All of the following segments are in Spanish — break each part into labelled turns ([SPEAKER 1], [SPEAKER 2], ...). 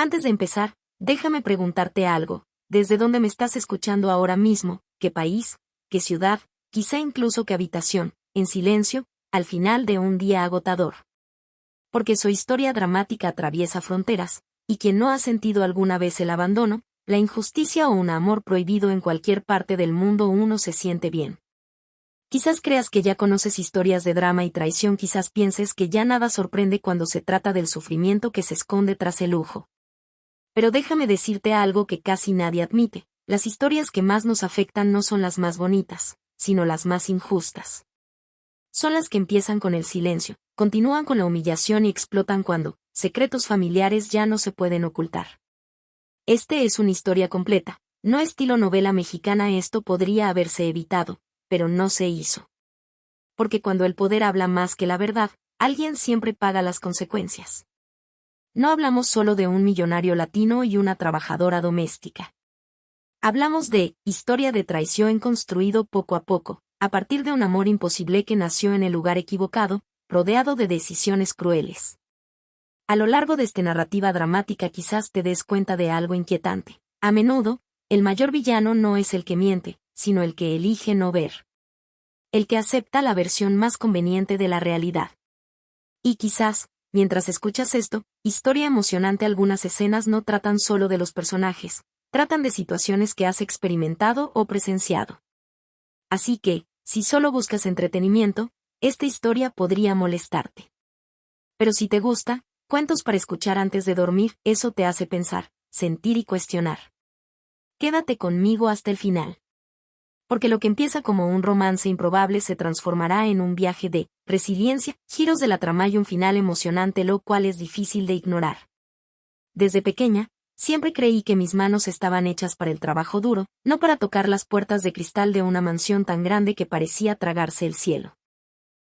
[SPEAKER 1] Antes de empezar, déjame preguntarte algo. ¿Desde dónde me estás escuchando ahora mismo? ¿Qué país? ¿Qué ciudad? Quizá incluso qué habitación, en silencio, al final de un día agotador. Porque su historia dramática atraviesa fronteras, y quien no ha sentido alguna vez el abandono, la injusticia o un amor prohibido en cualquier parte del mundo, uno se siente bien. Quizás creas que ya conoces historias de drama y traición, quizás pienses que ya nada sorprende cuando se trata del sufrimiento que se esconde tras el lujo. Pero déjame decirte algo que casi nadie admite: las historias que más nos afectan no son las más bonitas, sino las más injustas. Son las que empiezan con el silencio, continúan con la humillación y explotan cuando secretos familiares ya no se pueden ocultar. Este es una historia completa, no estilo novela mexicana. Esto podría haberse evitado, pero no se hizo. Porque cuando el poder habla más que la verdad, alguien siempre paga las consecuencias. No hablamos solo de un millonario latino y una trabajadora doméstica. Hablamos de historia de traición construido poco a poco, a partir de un amor imposible que nació en el lugar equivocado, rodeado de decisiones crueles. A lo largo de esta narrativa dramática quizás te des cuenta de algo inquietante. A menudo, el mayor villano no es el que miente, sino el que elige no ver. El que acepta la versión más conveniente de la realidad. Y quizás, mientras escuchas esto, historia emocionante, algunas escenas no tratan solo de los personajes, tratan de situaciones que has experimentado o presenciado. Así que, si solo buscas entretenimiento, esta historia podría molestarte. Pero si te gusta, cuentos para escuchar antes de dormir, eso te hace pensar, sentir y cuestionar. Quédate conmigo hasta el final. Porque lo que empieza como un romance improbable se transformará en un viaje de resiliencia, giros de la trama y un final emocionante, lo cual es difícil de ignorar. Desde pequeña, siempre creí que mis manos estaban hechas para el trabajo duro, no para tocar las puertas de cristal de una mansión tan grande que parecía tragarse el cielo.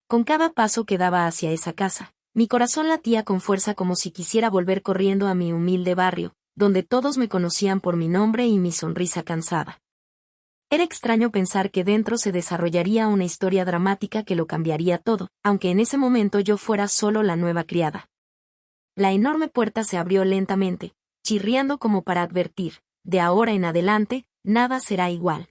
[SPEAKER 1] Con cada paso que daba hacia esa casa, mi corazón latía con fuerza como si quisiera volver corriendo a mi humilde barrio, donde todos me conocían por mi nombre y mi sonrisa cansada. Era extraño pensar que dentro se desarrollaría una historia dramática que lo cambiaría todo, aunque en ese momento yo fuera solo la nueva criada. La enorme puerta se abrió lentamente, chirriando como para advertir: de ahora en adelante, nada será igual.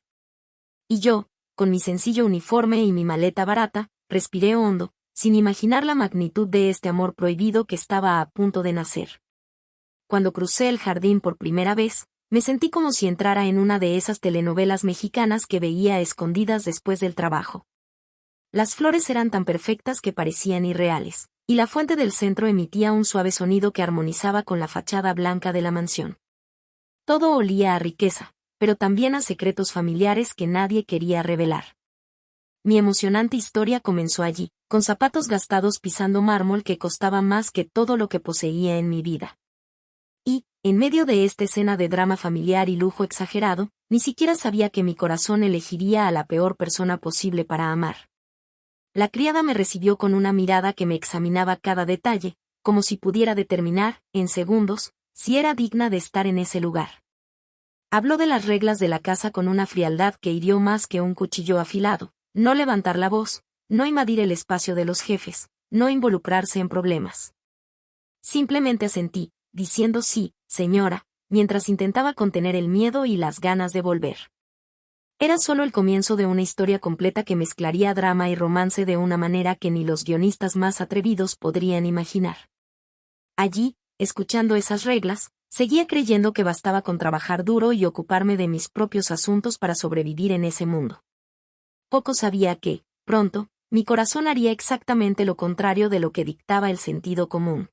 [SPEAKER 1] Y yo, con mi sencillo uniforme y mi maleta barata, respiré hondo, sin imaginar la magnitud de este amor prohibido que estaba a punto de nacer. Cuando crucé el jardín por primera vez, me sentí como si entrara en una de esas telenovelas mexicanas que veía a escondidas después del trabajo. Las flores eran tan perfectas que parecían irreales, y la fuente del centro emitía un suave sonido que armonizaba con la fachada blanca de la mansión. Todo olía a riqueza, pero también a secretos familiares que nadie quería revelar. Mi emocionante historia comenzó allí, con zapatos gastados pisando mármol que costaba más que todo lo que poseía en mi vida. Y, en medio de esta escena de drama familiar y lujo exagerado, ni siquiera sabía que mi corazón elegiría a la peor persona posible para amar. La criada me recibió con una mirada que me examinaba cada detalle, como si pudiera determinar, en segundos, si era digna de estar en ese lugar. Habló de las reglas de la casa con una frialdad que hirió más que un cuchillo afilado: no levantar la voz, no invadir el espacio de los jefes, no involucrarse en problemas. Simplemente asentí, diciendo sí, señora, mientras intentaba contener el miedo y las ganas de volver. Era solo el comienzo de una historia completa que mezclaría drama y romance de una manera que ni los guionistas más atrevidos podrían imaginar. Allí, escuchando esas reglas, seguía creyendo que bastaba con trabajar duro y ocuparme de mis propios asuntos para sobrevivir en ese mundo. Poco sabía que, pronto, mi corazón haría exactamente lo contrario de lo que dictaba el sentido común.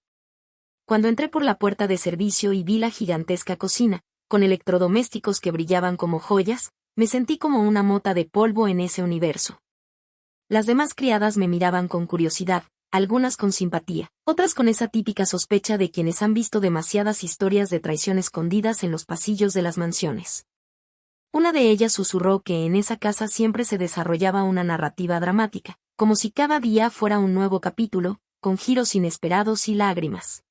[SPEAKER 1] Cuando entré por la puerta de servicio y vi la gigantesca cocina, con electrodomésticos que brillaban como joyas, me sentí como una mota de polvo en ese universo. Las demás criadas me miraban con curiosidad, algunas con simpatía, otras con esa típica sospecha de quienes han visto demasiadas historias de traición escondidas en los pasillos de las mansiones. Una de ellas susurró que en esa casa siempre se desarrollaba una narrativa dramática, como si cada día fuera un nuevo capítulo, con giros inesperados y lágrimas.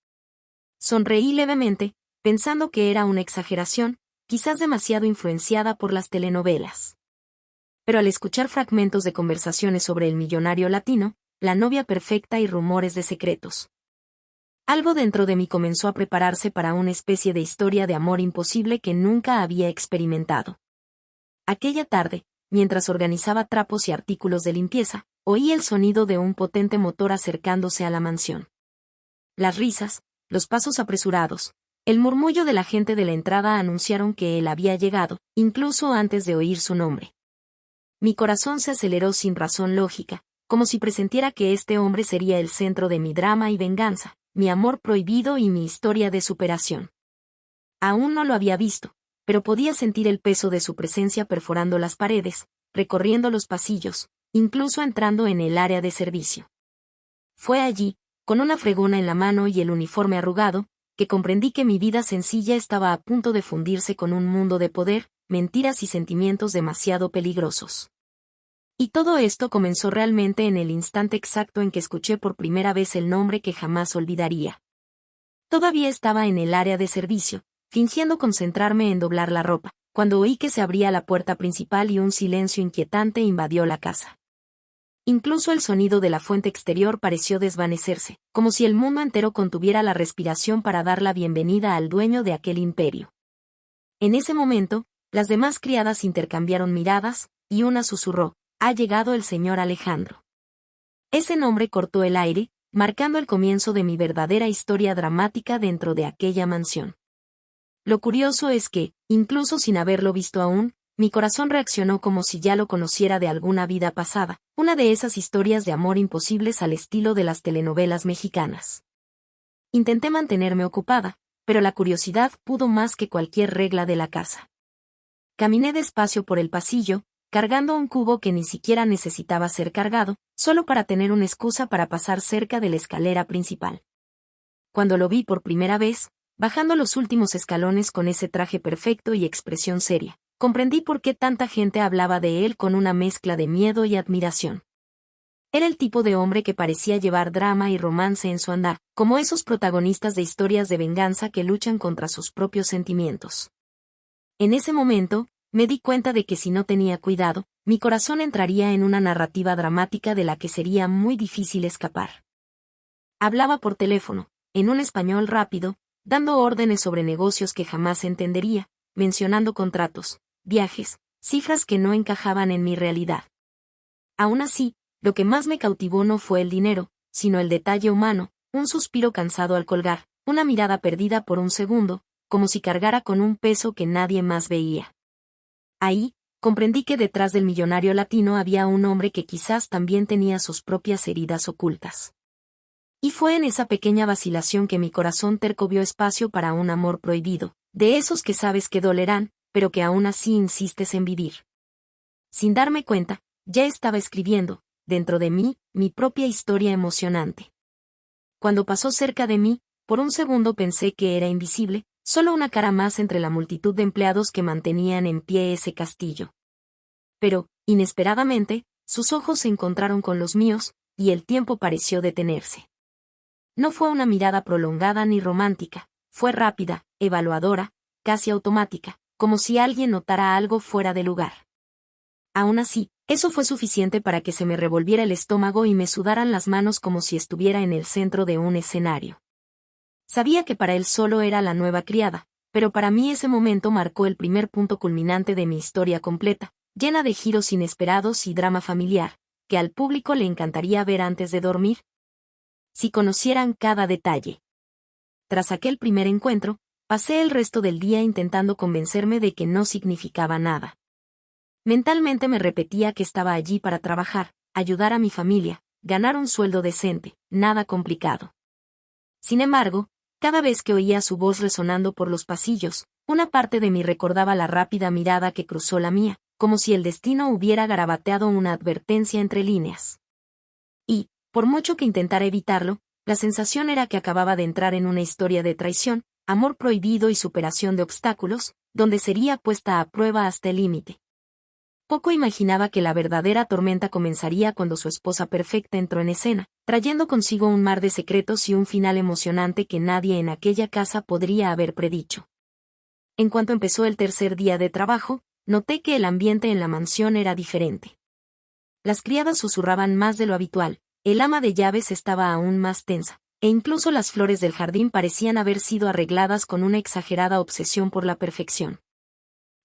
[SPEAKER 1] Sonreí levemente, pensando que era una exageración, quizás demasiado influenciada por las telenovelas. Pero al escuchar fragmentos de conversaciones sobre el millonario latino, la novia perfecta y rumores de secretos, Algo dentro de mí comenzó a prepararse para una especie de historia de amor imposible que nunca había experimentado. Aquella tarde, mientras organizaba trapos y artículos de limpieza, oí el sonido de un potente motor acercándose a la mansión. Las risas, los pasos apresurados, el murmullo de la gente de la entrada anunciaron que él había llegado, incluso antes de oír su nombre. Mi corazón se aceleró sin razón lógica, como si presintiera que este hombre sería el centro de mi drama y venganza, mi amor prohibido y mi historia de superación. Aún no lo había visto, pero podía sentir el peso de su presencia perforando las paredes, recorriendo los pasillos, incluso entrando en el área de servicio. Fue allí, con una fregona en la mano y el uniforme arrugado, que comprendí que mi vida sencilla estaba a punto de fundirse con un mundo de poder, mentiras y sentimientos demasiado peligrosos. Y todo esto comenzó realmente en el instante exacto en que escuché por primera vez el nombre que jamás olvidaría. Todavía estaba en el área de servicio, fingiendo concentrarme en doblar la ropa, cuando oí que se abría la puerta principal y un silencio inquietante invadió la casa. Incluso el sonido de la fuente exterior pareció desvanecerse, como si el mundo entero contuviera la respiración para dar la bienvenida al dueño de aquel imperio. En ese momento, las demás criadas intercambiaron miradas, y una susurró: «Ha llegado el señor Alejandro». Ese nombre cortó el aire, marcando el comienzo de mi verdadera historia dramática dentro de aquella mansión. Lo curioso es que, incluso sin haberlo visto aún, mi corazón reaccionó como si ya lo conociera de alguna vida pasada, una de esas historias de amor imposibles al estilo de las telenovelas mexicanas. Intenté mantenerme ocupada, pero la curiosidad pudo más que cualquier regla de la casa. Caminé despacio por el pasillo, cargando un cubo que ni siquiera necesitaba ser cargado, solo para tener una excusa para pasar cerca de la escalera principal. Cuando lo vi por primera vez, bajando los últimos escalones con ese traje perfecto y expresión seria, comprendí por qué tanta gente hablaba de él con una mezcla de miedo y admiración. Era el tipo de hombre que parecía llevar drama y romance en su andar, como esos protagonistas de historias de venganza que luchan contra sus propios sentimientos. En ese momento, me di cuenta de que si no tenía cuidado, mi corazón entraría en una narrativa dramática de la que sería muy difícil escapar. Hablaba por teléfono, en un español rápido, dando órdenes sobre negocios que jamás entendería, mencionando contratos, viajes, cifras que no encajaban en mi realidad. Aún así, lo que más me cautivó no fue el dinero, sino el detalle humano, un suspiro cansado al colgar, una mirada perdida por un segundo, como si cargara con un peso que nadie más veía. Ahí, comprendí que detrás del millonario latino había un hombre que quizás también tenía sus propias heridas ocultas. Y fue en esa pequeña vacilación que mi corazón terco vio espacio para un amor prohibido, de esos que sabes que dolerán, pero que aún así insistes en vivir. Sin darme cuenta, ya estaba escribiendo, dentro de mí, mi propia historia emocionante. Cuando pasó cerca de mí, por un segundo pensé que era invisible, solo una cara más entre la multitud de empleados que mantenían en pie ese castillo. Pero, inesperadamente, sus ojos se encontraron con los míos, y el tiempo pareció detenerse. No fue una mirada prolongada ni romántica, fue rápida, evaluadora, casi automática, como si alguien notara algo fuera de lugar. Aún así, eso fue suficiente para que se me revolviera el estómago y me sudaran las manos como si estuviera en el centro de un escenario. Sabía que para él solo era la nueva criada, pero para mí ese momento marcó el primer punto culminante de mi historia completa, llena de giros inesperados y drama familiar, que al público le encantaría ver antes de dormir. Si conocieran cada detalle. Tras aquel primer encuentro, pasé el resto del día intentando convencerme de que no significaba nada. Mentalmente me repetía que estaba allí para trabajar, ayudar a mi familia, ganar un sueldo decente, nada complicado. Sin embargo, cada vez que oía su voz resonando por los pasillos, una parte de mí recordaba la rápida mirada que cruzó la mía, como si el destino hubiera garabateado una advertencia entre líneas. Y, por mucho que intentara evitarlo, la sensación era que acababa de entrar en una historia de traición, amor prohibido y superación de obstáculos, donde sería puesta a prueba hasta el límite. Poco imaginaba que la verdadera tormenta comenzaría cuando su esposa perfecta entró en escena, trayendo consigo un mar de secretos y un final emocionante que nadie en aquella casa podría haber predicho. En cuanto empezó el tercer día de trabajo, noté que el ambiente en la mansión era diferente. Las criadas susurraban más de lo habitual, el ama de llaves estaba aún más tensa, e incluso las flores del jardín parecían haber sido arregladas con una exagerada obsesión por la perfección.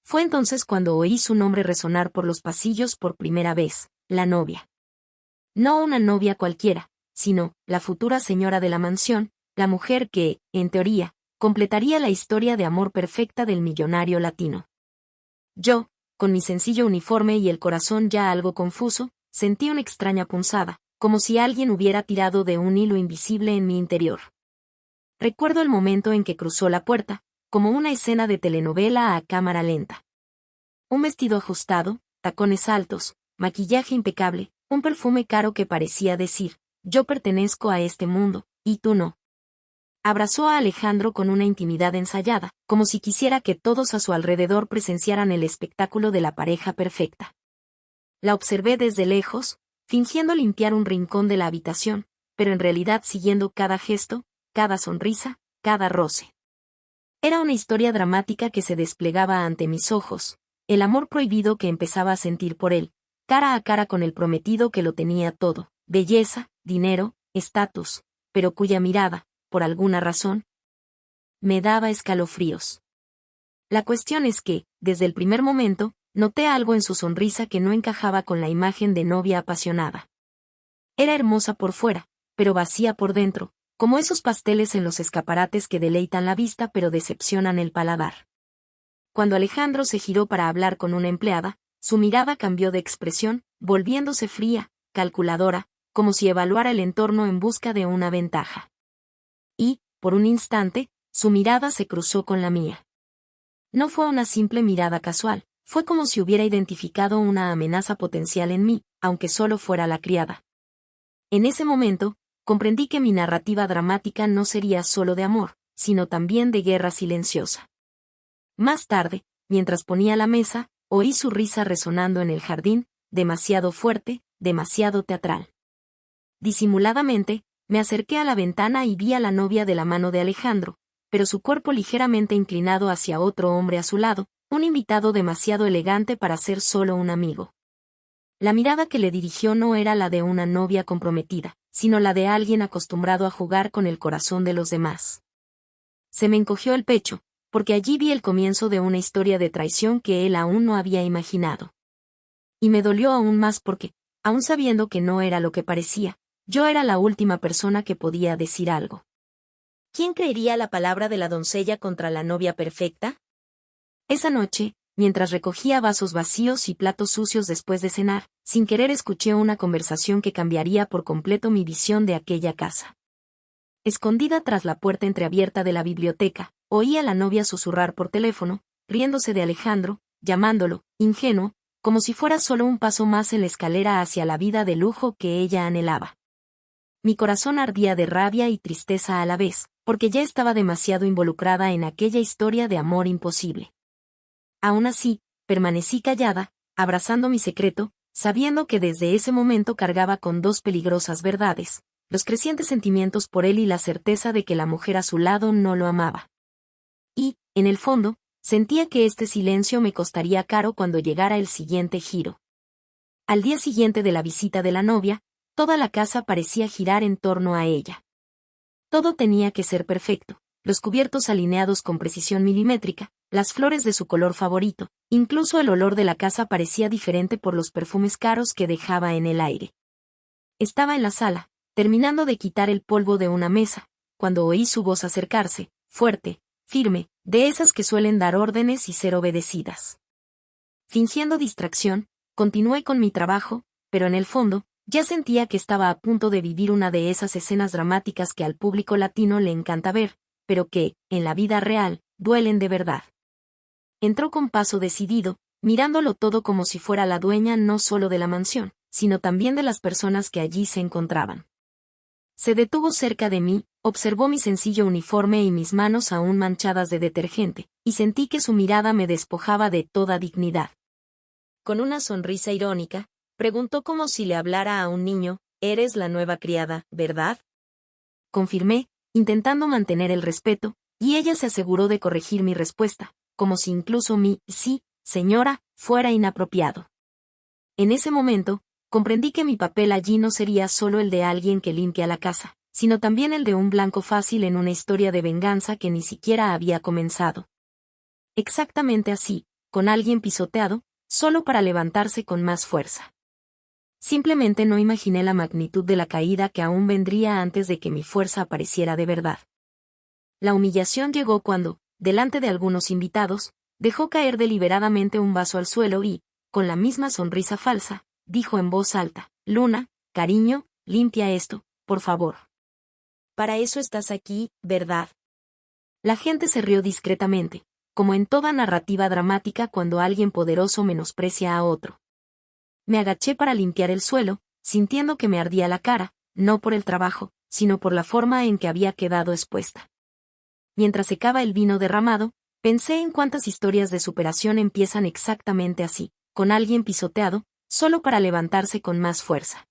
[SPEAKER 1] Fue entonces cuando oí su nombre resonar por los pasillos por primera vez, la novia. No una novia cualquiera, sino la futura señora de la mansión, la mujer que, en teoría, completaría la historia de amor perfecta del millonario latino. Yo, con mi sencillo uniforme y el corazón ya algo confuso, sentí una extraña punzada, como si alguien hubiera tirado de un hilo invisible en mi interior. Recuerdo el momento en que cruzó la puerta, como una escena de telenovela a cámara lenta. Un vestido ajustado, tacones altos, maquillaje impecable, un perfume caro que parecía decir, yo pertenezco a este mundo, y tú no. Abrazó a Alejandro con una intimidad ensayada, como si quisiera que todos a su alrededor presenciaran el espectáculo de la pareja perfecta. La observé desde lejos, fingiendo limpiar un rincón de la habitación, pero en realidad siguiendo cada gesto, cada sonrisa, cada roce. Era una historia dramática que se desplegaba ante mis ojos, el amor prohibido que empezaba a sentir por él, cara a cara con el prometido que lo tenía todo, belleza, dinero, estatus, pero cuya mirada, por alguna razón, me daba escalofríos. La cuestión es que, desde el primer momento, noté algo en su sonrisa que no encajaba con la imagen de novia apasionada. Era hermosa por fuera, pero vacía por dentro, como esos pasteles en los escaparates que deleitan la vista pero decepcionan el paladar. Cuando Alejandro se giró para hablar con una empleada, su mirada cambió de expresión, volviéndose fría, calculadora, como si evaluara el entorno en busca de una ventaja. Y, por un instante, su mirada se cruzó con la mía. No fue una simple mirada casual, fue como si hubiera identificado una amenaza potencial en mí, aunque solo fuera la criada. En ese momento, comprendí que mi narrativa dramática no sería solo de amor, sino también de guerra silenciosa. Más tarde, mientras ponía la mesa, oí su risa resonando en el jardín, demasiado fuerte, demasiado teatral. Disimuladamente, me acerqué a la ventana y vi a la novia de la mano de Alejandro, pero su cuerpo ligeramente inclinado hacia otro hombre a su lado, un invitado demasiado elegante para ser solo un amigo. La mirada que le dirigió no era la de una novia comprometida, sino la de alguien acostumbrado a jugar con el corazón de los demás. Se me encogió el pecho, porque allí vi el comienzo de una historia de traición que él aún no había imaginado. Y me dolió aún más porque, aun sabiendo que no era lo que parecía, yo era la última persona que podía decir algo. ¿Quién creería la palabra de la doncella contra la novia perfecta? Esa noche, mientras recogía vasos vacíos y platos sucios después de cenar, sin querer escuché una conversación que cambiaría por completo mi visión de aquella casa. Escondida tras la puerta entreabierta de la biblioteca, oí a la novia susurrar por teléfono, riéndose de Alejandro, llamándolo, ingenuo, como si fuera solo un paso más en la escalera hacia la vida de lujo que ella anhelaba. Mi corazón ardía de rabia y tristeza a la vez, porque ya estaba demasiado involucrada en aquella historia de amor imposible. Aún así, permanecí callada, abrazando mi secreto, sabiendo que desde ese momento cargaba con dos peligrosas verdades, los crecientes sentimientos por él y la certeza de que la mujer a su lado no lo amaba. Y, en el fondo, sentía que este silencio me costaría caro cuando llegara el siguiente giro. Al día siguiente de la visita de la novia, toda la casa parecía girar en torno a ella. Todo tenía que ser perfecto, los cubiertos alineados con precisión milimétrica, las flores de su color favorito, incluso el olor de la casa parecía diferente por los perfumes caros que dejaba en el aire. Estaba en la sala, terminando de quitar el polvo de una mesa, cuando oí su voz acercarse, fuerte, firme, de esas que suelen dar órdenes y ser obedecidas. Fingiendo distracción, continué con mi trabajo, pero en el fondo, ya sentía que estaba a punto de vivir una de esas escenas dramáticas que al público latino le encanta ver, pero que, en la vida real, duelen de verdad. Entró con paso decidido, mirándolo todo como si fuera la dueña no solo de la mansión, sino también de las personas que allí se encontraban. Se detuvo cerca de mí, observó mi sencillo uniforme y mis manos aún manchadas de detergente, y sentí que su mirada me despojaba de toda dignidad. Con una sonrisa irónica, preguntó como si le hablara a un niño, «Eres la nueva criada, ¿verdad?». Confirmé, intentando mantener el respeto, y ella se aseguró de corregir mi respuesta, como si incluso mi «sí, señora», fuera inapropiado. En ese momento, comprendí que mi papel allí no sería solo el de alguien que limpia la casa, sino también el de un blanco fácil en una historia de venganza que ni siquiera había comenzado. Exactamente así, con alguien pisoteado, solo para levantarse con más fuerza. Simplemente no imaginé la magnitud de la caída que aún vendría antes de que mi fuerza apareciera de verdad. La humillación llegó cuando, delante de algunos invitados, dejó caer deliberadamente un vaso al suelo y, con la misma sonrisa falsa, dijo en voz alta: Luna, cariño, limpia esto, por favor. Para eso estás aquí, ¿verdad? La gente se rió discretamente, como en toda narrativa dramática cuando alguien poderoso menosprecia a otro. Me agaché para limpiar el suelo, sintiendo que me ardía la cara, no por el trabajo, sino por la forma en que había quedado expuesta. Mientras secaba el vino derramado, pensé en cuántas historias de superación empiezan exactamente así, con alguien pisoteado, solo para levantarse con más fuerza.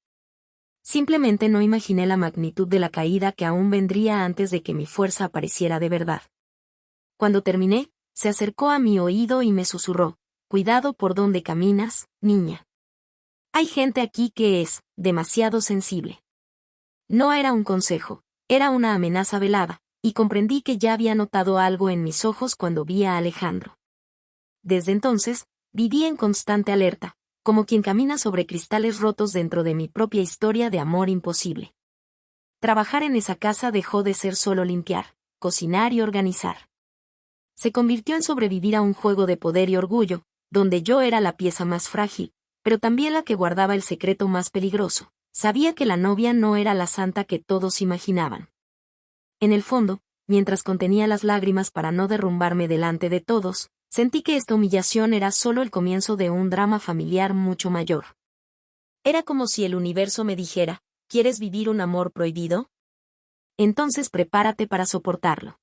[SPEAKER 1] Simplemente no imaginé la magnitud de la caída que aún vendría antes de que mi fuerza apareciera de verdad. Cuando terminé, se acercó a mi oído y me susurró: cuidado por donde caminas, niña. Hay gente aquí que es demasiado sensible. No era un consejo, era una amenaza velada, y comprendí que ya había notado algo en mis ojos cuando vi a Alejandro. Desde entonces, viví en constante alerta, como quien camina sobre cristales rotos dentro de mi propia historia de amor imposible. Trabajar en esa casa dejó de ser solo limpiar, cocinar y organizar. Se convirtió en sobrevivir a un juego de poder y orgullo, donde yo era la pieza más frágil, pero también la que guardaba el secreto más peligroso. Sabía que la novia no era la santa que todos imaginaban. En el fondo, mientras contenía las lágrimas para no derrumbarme delante de todos, sentí que esta humillación era solo el comienzo de un drama familiar mucho mayor. Era como si el universo me dijera: ¿quieres vivir un amor prohibido? Entonces prepárate para soportarlo.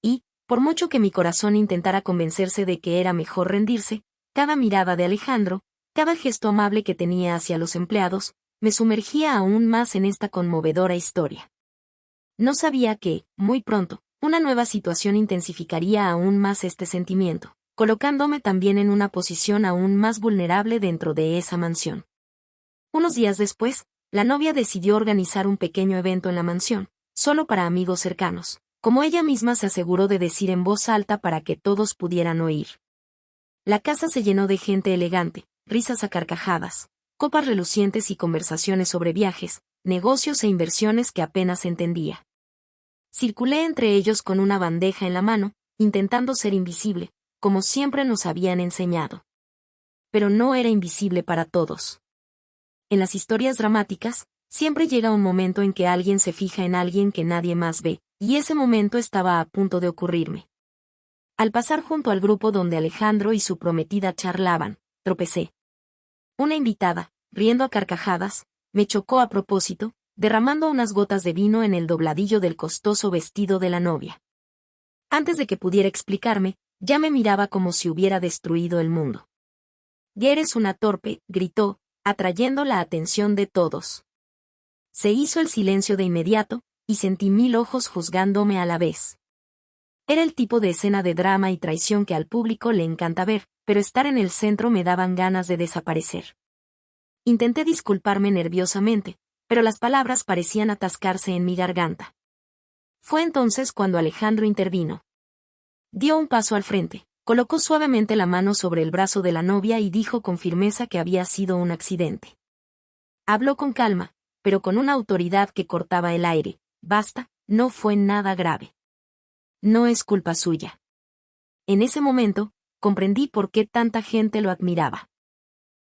[SPEAKER 1] Y, por mucho que mi corazón intentara convencerse de que era mejor rendirse, cada mirada de Alejandro, cada gesto amable que tenía hacia los empleados, me sumergía aún más en esta conmovedora historia. No sabía que, muy pronto, una nueva situación intensificaría aún más este sentimiento, colocándome también en una posición aún más vulnerable dentro de esa mansión. Unos días después, la novia decidió organizar un pequeño evento en la mansión, solo para amigos cercanos, como ella misma se aseguró de decir en voz alta para que todos pudieran oír. La casa se llenó de gente elegante, risas a carcajadas, copas relucientes y conversaciones sobre viajes, negocios e inversiones que apenas entendía. Circulé entre ellos con una bandeja en la mano, intentando ser invisible, como siempre nos habían enseñado. Pero no era invisible para todos. En las historias dramáticas, siempre llega un momento en que alguien se fija en alguien que nadie más ve, y ese momento estaba a punto de ocurrirme. Al pasar junto al grupo donde Alejandro y su prometida charlaban, tropecé. Una invitada, riendo a carcajadas, me chocó a propósito, derramando unas gotas de vino en el dobladillo del costoso vestido de la novia. Antes de que pudiera explicarme, ya me miraba como si hubiera destruido el mundo. «Ya eres una torpe», gritó, atrayendo la atención de todos. Se hizo el silencio de inmediato, y sentí 1000 ojos juzgándome a la vez. Era el tipo de escena de drama y traición que al público le encanta ver, pero estar en el centro me daban ganas de desaparecer. Intenté disculparme nerviosamente, pero las palabras parecían atascarse en mi garganta. Fue entonces cuando Alejandro intervino. Dio un paso al frente, colocó suavemente la mano sobre el brazo de la novia y dijo con firmeza que había sido un accidente. Habló con calma, pero con una autoridad que cortaba el aire. «Basta, no fue nada grave. No es culpa suya». En ese momento, comprendí por qué tanta gente lo admiraba.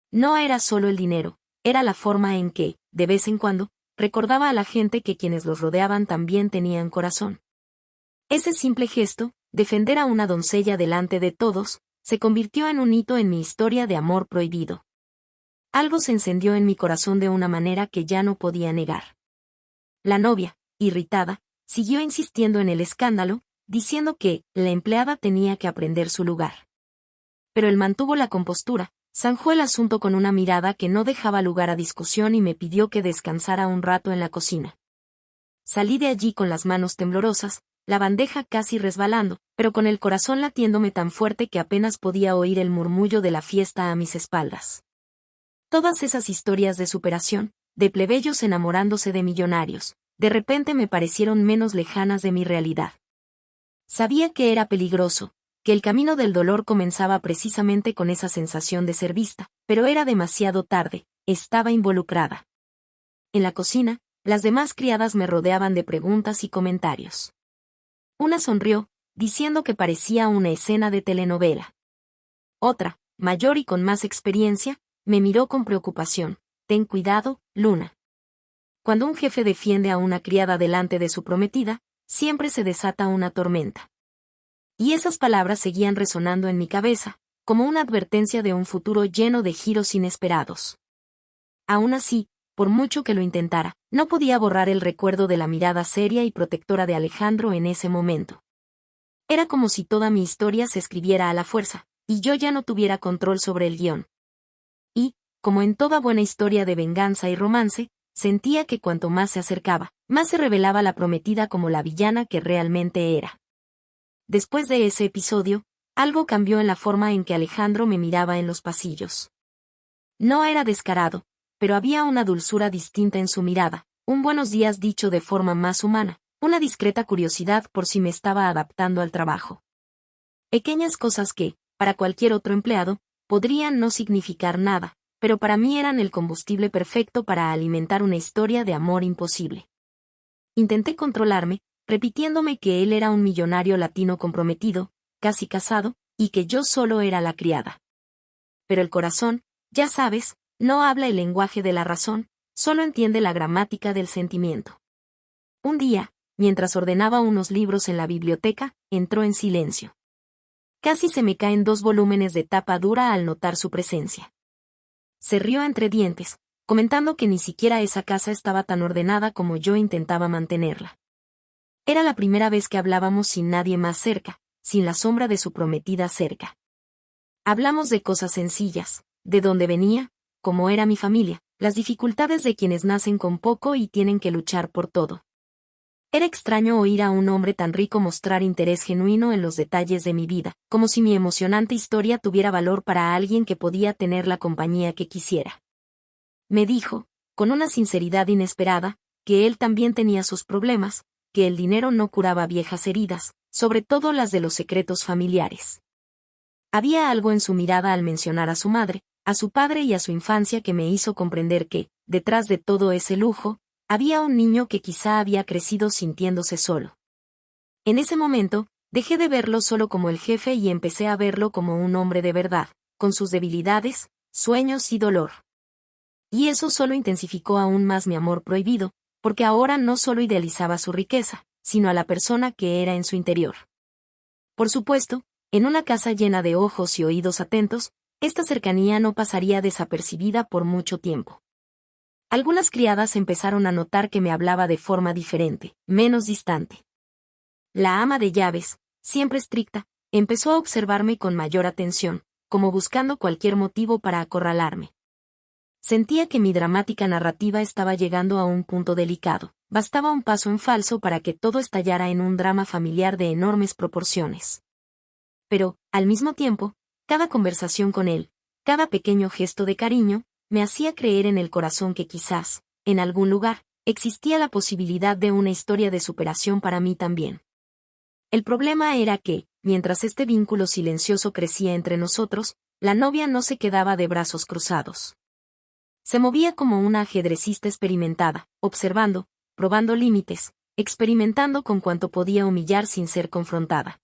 [SPEAKER 1] No era solo el dinero, era la forma en que, de vez en cuando, recordaba a la gente que quienes los rodeaban también tenían corazón. Ese simple gesto, defender a una doncella delante de todos, se convirtió en un hito en mi historia de amor prohibido. Algo se encendió en mi corazón de una manera que ya no podía negar. La novia, irritada, siguió insistiendo en el escándalo, diciendo que la empleada tenía que aprender su lugar. Pero él mantuvo la compostura, zanjó el asunto con una mirada que no dejaba lugar a discusión y me pidió que descansara un rato en la cocina. Salí de allí con las manos temblorosas, la bandeja casi resbalando, pero con el corazón latiéndome tan fuerte que apenas podía oír el murmullo de la fiesta a mis espaldas. Todas esas historias de superación, de plebeyos enamorándose de millonarios, de repente me parecieron menos lejanas de mi realidad. Sabía que era peligroso, que el camino del dolor comenzaba precisamente con esa sensación de ser vista, pero era demasiado tarde, estaba involucrada. En la cocina, las demás criadas me rodeaban de preguntas y comentarios. Una sonrió, diciendo que parecía una escena de telenovela. Otra, mayor y con más experiencia, me miró con preocupación. Ten cuidado, Luna. Cuando un jefe defiende a una criada delante de su prometida, siempre se desata una tormenta. Y esas palabras seguían resonando en mi cabeza, como una advertencia de un futuro lleno de giros inesperados. Aún así, por mucho que lo intentara, no podía borrar el recuerdo de la mirada seria y protectora de Alejandro en ese momento. Era como si toda mi historia se escribiera a la fuerza, y yo ya no tuviera control sobre el guión. Y, como en toda buena historia de venganza y romance, sentía que cuanto más se acercaba, más se revelaba la prometida como la villana que realmente era. Después de ese episodio, algo cambió en la forma en que Alejandro me miraba en los pasillos. No era descarado, pero había una dulzura distinta en su mirada, un buenos días dicho de forma más humana, una discreta curiosidad por si me estaba adaptando al trabajo. Pequeñas cosas que, para cualquier otro empleado, podrían no significar nada, pero para mí eran el combustible perfecto para alimentar una historia de amor imposible. Intenté controlarme, repitiéndome que él era un millonario latino comprometido, casi casado, y que yo solo era la criada. Pero el corazón, ya sabes, no habla el lenguaje de la razón, solo entiende la gramática del sentimiento. Un día, mientras ordenaba unos libros en la biblioteca, entró en silencio. Casi se me caen 2 volúmenes de tapa dura al notar su presencia. Se rió entre dientes, comentando que ni siquiera esa casa estaba tan ordenada como yo intentaba mantenerla. Era la primera vez que hablábamos sin nadie más cerca, sin la sombra de su prometida cerca. Hablamos de cosas sencillas, de dónde venía, cómo era mi familia, las dificultades de quienes nacen con poco y tienen que luchar por todo. Era extraño oír a un hombre tan rico mostrar interés genuino en los detalles de mi vida, como si mi emocionante historia tuviera valor para alguien que podía tener la compañía que quisiera. Me dijo, con una sinceridad inesperada, que él también tenía sus problemas, que el dinero no curaba viejas heridas, sobre todo las de los secretos familiares. Había algo en su mirada al mencionar a su madre, a su padre y a su infancia que me hizo comprender que, detrás de todo ese lujo, había un niño que quizá había crecido sintiéndose solo. En ese momento, dejé de verlo solo como el jefe y empecé a verlo como un hombre de verdad, con sus debilidades, sueños y dolor. Y eso solo intensificó aún más mi amor prohibido, porque ahora no solo idealizaba su riqueza, sino a la persona que era en su interior. Por supuesto, en una casa llena de ojos y oídos atentos, esta cercanía no pasaría desapercibida por mucho tiempo. Algunas criadas empezaron a notar que me hablaba de forma diferente, menos distante. La ama de llaves, siempre estricta, empezó a observarme con mayor atención, como buscando cualquier motivo para acorralarme. Sentía que mi dramática narrativa estaba llegando a un punto delicado, bastaba un paso en falso para que todo estallara en un drama familiar de enormes proporciones. Pero, al mismo tiempo, cada conversación con él, cada pequeño gesto de cariño, me hacía creer en el corazón que quizás, en algún lugar, existía la posibilidad de una historia de superación para mí también. El problema era que, mientras este vínculo silencioso crecía entre nosotros, la novia no se quedaba de brazos cruzados. Se movía como una ajedrecista experimentada, observando, probando límites, experimentando con cuanto podía humillar sin ser confrontada.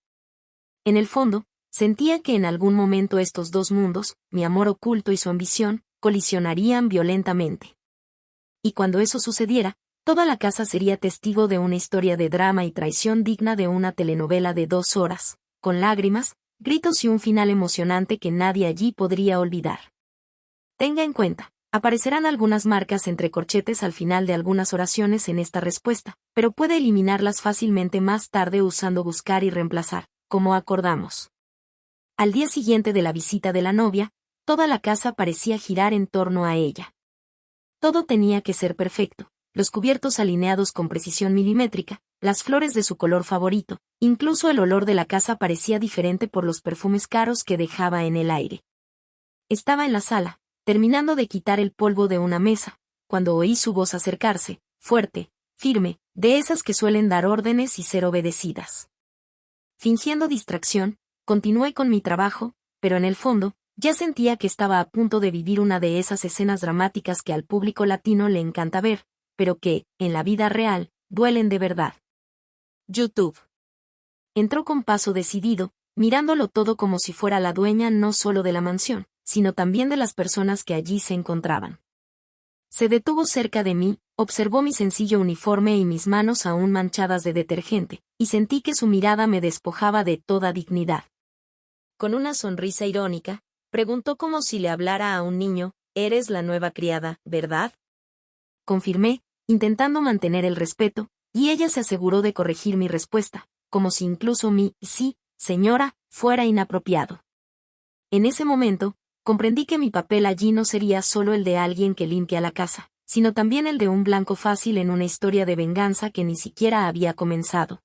[SPEAKER 1] En el fondo, sentía que en algún momento estos dos mundos, mi amor oculto y su ambición, colisionarían violentamente. Y cuando eso sucediera, toda la casa sería testigo de una historia de drama y traición digna de una telenovela de 2 horas, con lágrimas, gritos y un final emocionante que nadie allí podría olvidar. Tenga en cuenta, aparecerán algunas marcas entre corchetes al final de algunas oraciones en esta respuesta, pero puede eliminarlas fácilmente más tarde usando buscar y reemplazar, como acordamos. Al día siguiente de la visita de la novia, toda la casa parecía girar en torno a ella. Todo tenía que ser perfecto, los cubiertos alineados con precisión milimétrica, las flores de su color favorito, incluso el olor de la casa parecía diferente por los perfumes caros que dejaba en el aire. Estaba en la sala, terminando de quitar el polvo de una mesa, cuando oí su voz acercarse, fuerte, firme, de esas que suelen dar órdenes y ser obedecidas. Fingiendo distracción, continué con mi trabajo, pero en el fondo, ya sentía que estaba a punto de vivir una de esas escenas dramáticas que al público latino le encanta ver, pero que, en la vida real, duelen de verdad. YouTube. Entró con paso decidido, mirándolo todo como si fuera la dueña no solo de la mansión, sino también de las personas que allí se encontraban. Se detuvo cerca de mí, observó mi sencillo uniforme y mis manos aún manchadas de detergente, y sentí que su mirada me despojaba de toda dignidad. Con una sonrisa irónica, preguntó como si le hablara a un niño: «Eres la nueva criada, ¿verdad?». Confirmé, intentando mantener el respeto, y ella se aseguró de corregir mi respuesta, como si incluso mi «sí, señora», fuera inapropiado. En ese momento, comprendí que mi papel allí no sería solo el de alguien que limpia la casa, sino también el de un blanco fácil en una historia de venganza que ni siquiera había comenzado.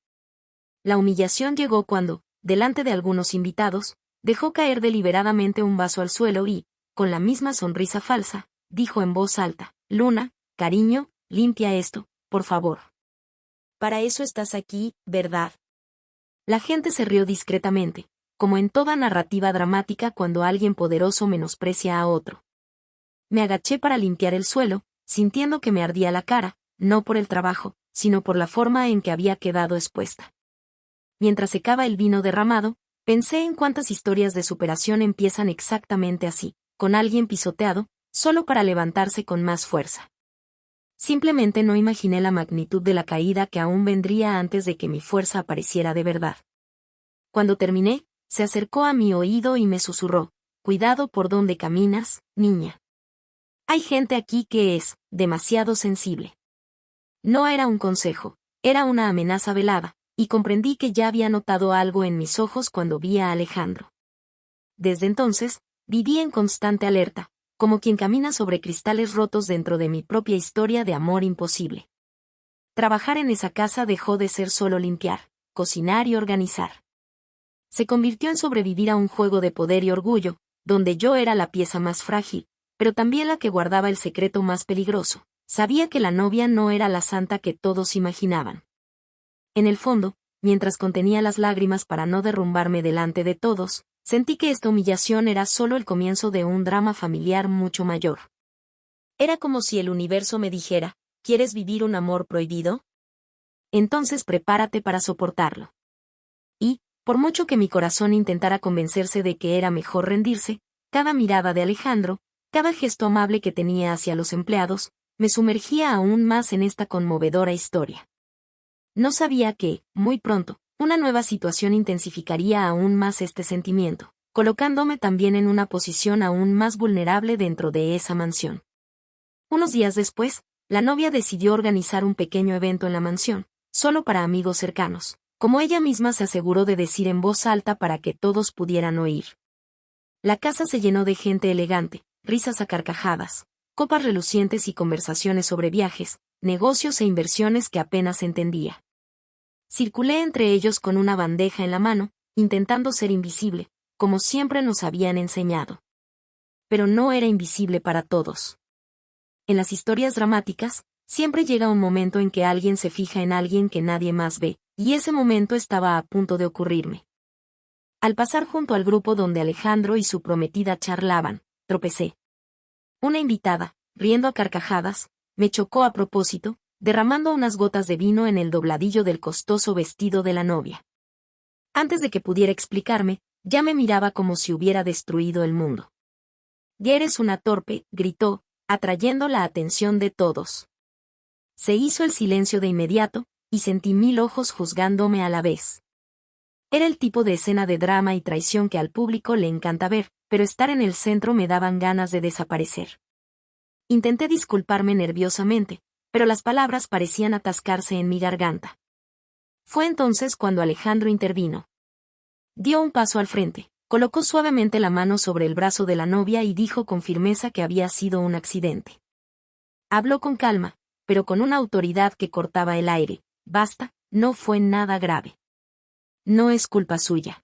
[SPEAKER 1] La humillación llegó cuando, delante de algunos invitados, dejó caer deliberadamente un vaso al suelo y, con la misma sonrisa falsa, dijo en voz alta: «Luna, cariño, limpia esto, por favor. Para eso estás aquí, ¿verdad?». La gente se rió discretamente, como en toda narrativa dramática cuando alguien poderoso menosprecia a otro. Me agaché para limpiar el suelo, sintiendo que me ardía la cara, no por el trabajo, sino por la forma en que había quedado expuesta. Mientras secaba el vino derramado, pensé en cuántas historias de superación empiezan exactamente así, con alguien pisoteado, solo para levantarse con más fuerza. Simplemente no imaginé la magnitud de la caída que aún vendría antes de que mi fuerza apareciera de verdad. Cuando terminé, se acercó a mi oído y me susurró: «Cuidado por donde caminas, niña. Hay gente aquí que es demasiado sensible». No era un consejo, era una amenaza velada, y comprendí que ya había notado algo en mis ojos cuando vi a Alejandro. Desde entonces, viví en constante alerta, como quien camina sobre cristales rotos dentro de mi propia historia de amor imposible. Trabajar en esa casa dejó de ser solo limpiar, cocinar y organizar. Se convirtió en sobrevivir a un juego de poder y orgullo, donde yo era la pieza más frágil, pero también la que guardaba el secreto más peligroso. Sabía que la novia no era la santa que todos imaginaban. En el fondo, mientras contenía las lágrimas para no derrumbarme delante de todos, sentí que esta humillación era solo el comienzo de un drama familiar mucho mayor. Era como si el universo me dijera: ¿quieres vivir un amor prohibido? Entonces prepárate para soportarlo. Y, por mucho que mi corazón intentara convencerse de que era mejor rendirse, cada mirada de Alejandro, cada gesto amable que tenía hacia los empleados, me sumergía aún más en esta conmovedora historia. No sabía que, muy pronto, una nueva situación intensificaría aún más este sentimiento, colocándome también en una posición aún más vulnerable dentro de esa mansión. Unos días después, la novia decidió organizar un pequeño evento en la mansión, solo para amigos cercanos, como ella misma se aseguró de decir en voz alta para que todos pudieran oír. La casa se llenó de gente elegante, risas a carcajadas, copas relucientes y conversaciones sobre viajes, negocios e inversiones que apenas entendía. Circulé entre ellos con una bandeja en la mano, intentando ser invisible, como siempre nos habían enseñado. Pero no era invisible para todos. En las historias dramáticas, siempre llega un momento en que alguien se fija en alguien que nadie más ve, y ese momento estaba a punto de ocurrirme. Al pasar junto al grupo donde Alejandro y su prometida charlaban, tropecé. Una invitada, riendo a carcajadas, me chocó a propósito, derramando unas gotas de vino en el dobladillo del costoso vestido de la novia. Antes de que pudiera explicarme, ya me miraba como si hubiera destruido el mundo. «Ya eres una torpe», gritó, atrayendo la atención de todos. Se hizo el silencio de inmediato, y sentí 1000 ojos juzgándome a la vez. Era el tipo de escena de drama y traición que al público le encanta ver, pero estar en el centro me daban ganas de desaparecer. Intenté disculparme nerviosamente, pero las palabras parecían atascarse en mi garganta. Fue entonces cuando Alejandro intervino. Dio un paso al frente, colocó suavemente la mano sobre el brazo de la novia y dijo con firmeza que había sido un accidente. Habló con calma, pero con una autoridad que cortaba el aire. «Basta, no fue nada grave. No es culpa suya».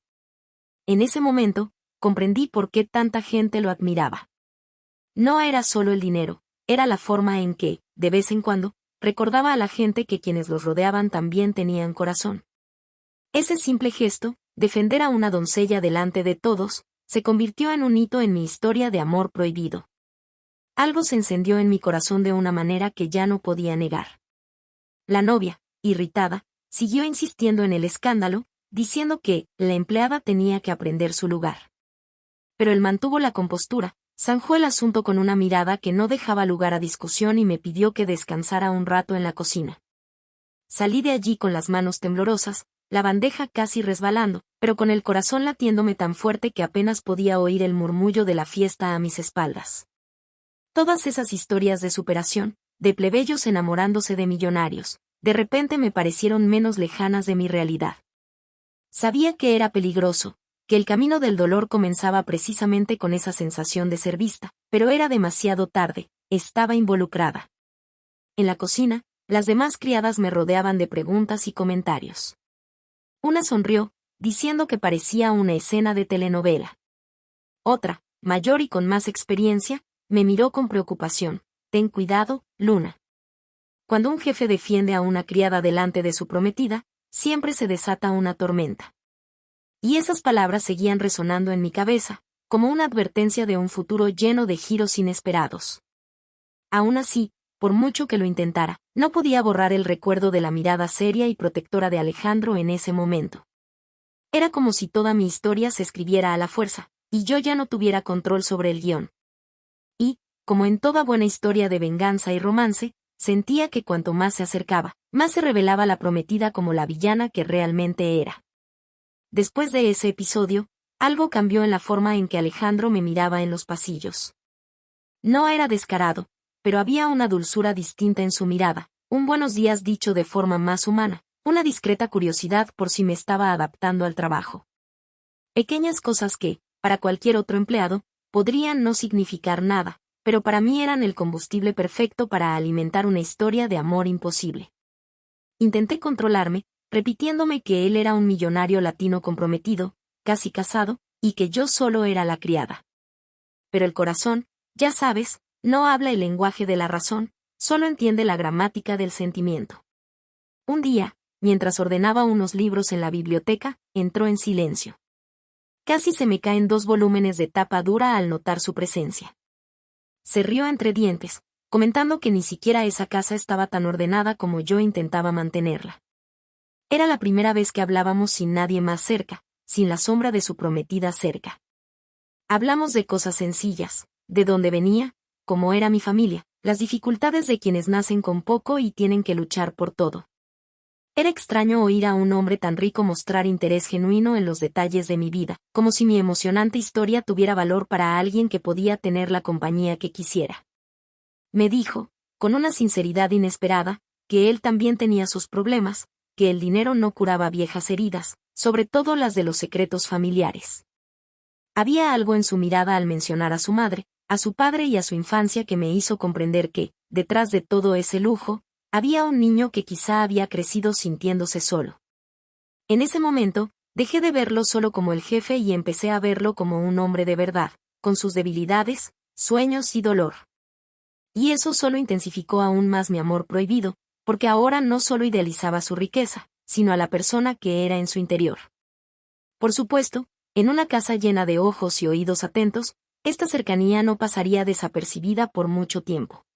[SPEAKER 1] En ese momento, comprendí por qué tanta gente lo admiraba. No era solo el dinero, era la forma en que, de vez en cuando, recordaba a la gente que quienes los rodeaban también tenían corazón. Ese simple gesto, defender a una doncella delante de todos, se convirtió en un hito en mi historia de amor prohibido. Algo se encendió en mi corazón de una manera que ya no podía negar. La novia, irritada, siguió insistiendo en el escándalo, diciendo que la empleada tenía que aprender su lugar. Pero él mantuvo la compostura, zanjó el asunto con una mirada que no dejaba lugar a discusión y me pidió que descansara un rato en la cocina. Salí de allí con las manos temblorosas, la bandeja casi resbalando, pero con el corazón latiéndome tan fuerte que apenas podía oír el murmullo de la fiesta a mis espaldas. Todas esas historias de superación, de plebeyos enamorándose de millonarios, de repente me parecieron menos lejanas de mi realidad. Sabía que era peligroso, que el camino del dolor comenzaba precisamente con esa sensación de ser vista, pero era demasiado tarde, estaba involucrada. En la cocina, las demás criadas me rodeaban de preguntas y comentarios. Una sonrió, diciendo que parecía una escena de telenovela. Otra, mayor y con más experiencia, me miró con preocupación. Ten cuidado, Luna. Cuando un jefe defiende a una criada delante de su prometida, siempre se desata una tormenta. Y esas palabras seguían resonando en mi cabeza, como una advertencia de un futuro lleno de giros inesperados. Aún así, por mucho que lo intentara, no podía borrar el recuerdo de la mirada seria y protectora de Alejandro en ese momento. Era como si toda mi historia se escribiera a la fuerza, y yo ya no tuviera control sobre el guión. Y, como en toda buena historia de venganza y romance, sentía que cuanto más se acercaba, más se revelaba la prometida como la villana que realmente era. Después de ese episodio, algo cambió en la forma en que Alejandro me miraba en los pasillos. No era descarado, pero había una dulzura distinta en su mirada, un buenos días dicho de forma más humana, una discreta curiosidad por si me estaba adaptando al trabajo. Pequeñas cosas que, para cualquier otro empleado, podrían no significar nada, pero para mí eran el combustible perfecto para alimentar una historia de amor imposible. Intenté controlarme, repitiéndome que él era un millonario latino comprometido, casi casado, y que yo solo era la criada. Pero el corazón, ya sabes, no habla el lenguaje de la razón, solo entiende la gramática del sentimiento. Un día, mientras ordenaba unos libros en la biblioteca, entró en silencio. Casi se me caen 2 volúmenes de tapa dura al notar su presencia. Se rió entre dientes, comentando que ni siquiera esa casa estaba tan ordenada como yo intentaba mantenerla. Era la primera vez que hablábamos sin nadie más cerca, sin la sombra de su prometida cerca. Hablamos de cosas sencillas, de dónde venía, cómo era mi familia, las dificultades de quienes nacen con poco y tienen que luchar por todo. Era extraño oír a un hombre tan rico mostrar interés genuino en los detalles de mi vida, como si mi emocionante historia tuviera valor para alguien que podía tener la compañía que quisiera. Me dijo, con una sinceridad inesperada, que él también tenía sus problemas, que el dinero no curaba viejas heridas, sobre todo las de los secretos familiares. Había algo en su mirada al mencionar a su madre, a su padre y a su infancia que me hizo comprender que, detrás de todo ese lujo, había un niño que quizá había crecido sintiéndose solo. En ese momento, dejé de verlo solo como el jefe y empecé a verlo como un hombre de verdad, con sus debilidades, sueños y dolor. Y eso solo intensificó aún más mi amor prohibido, porque ahora no solo idealizaba su riqueza, sino a la persona que era en su interior. Por supuesto, en una casa llena de ojos y oídos atentos, esta cercanía no pasaría desapercibida por mucho tiempo.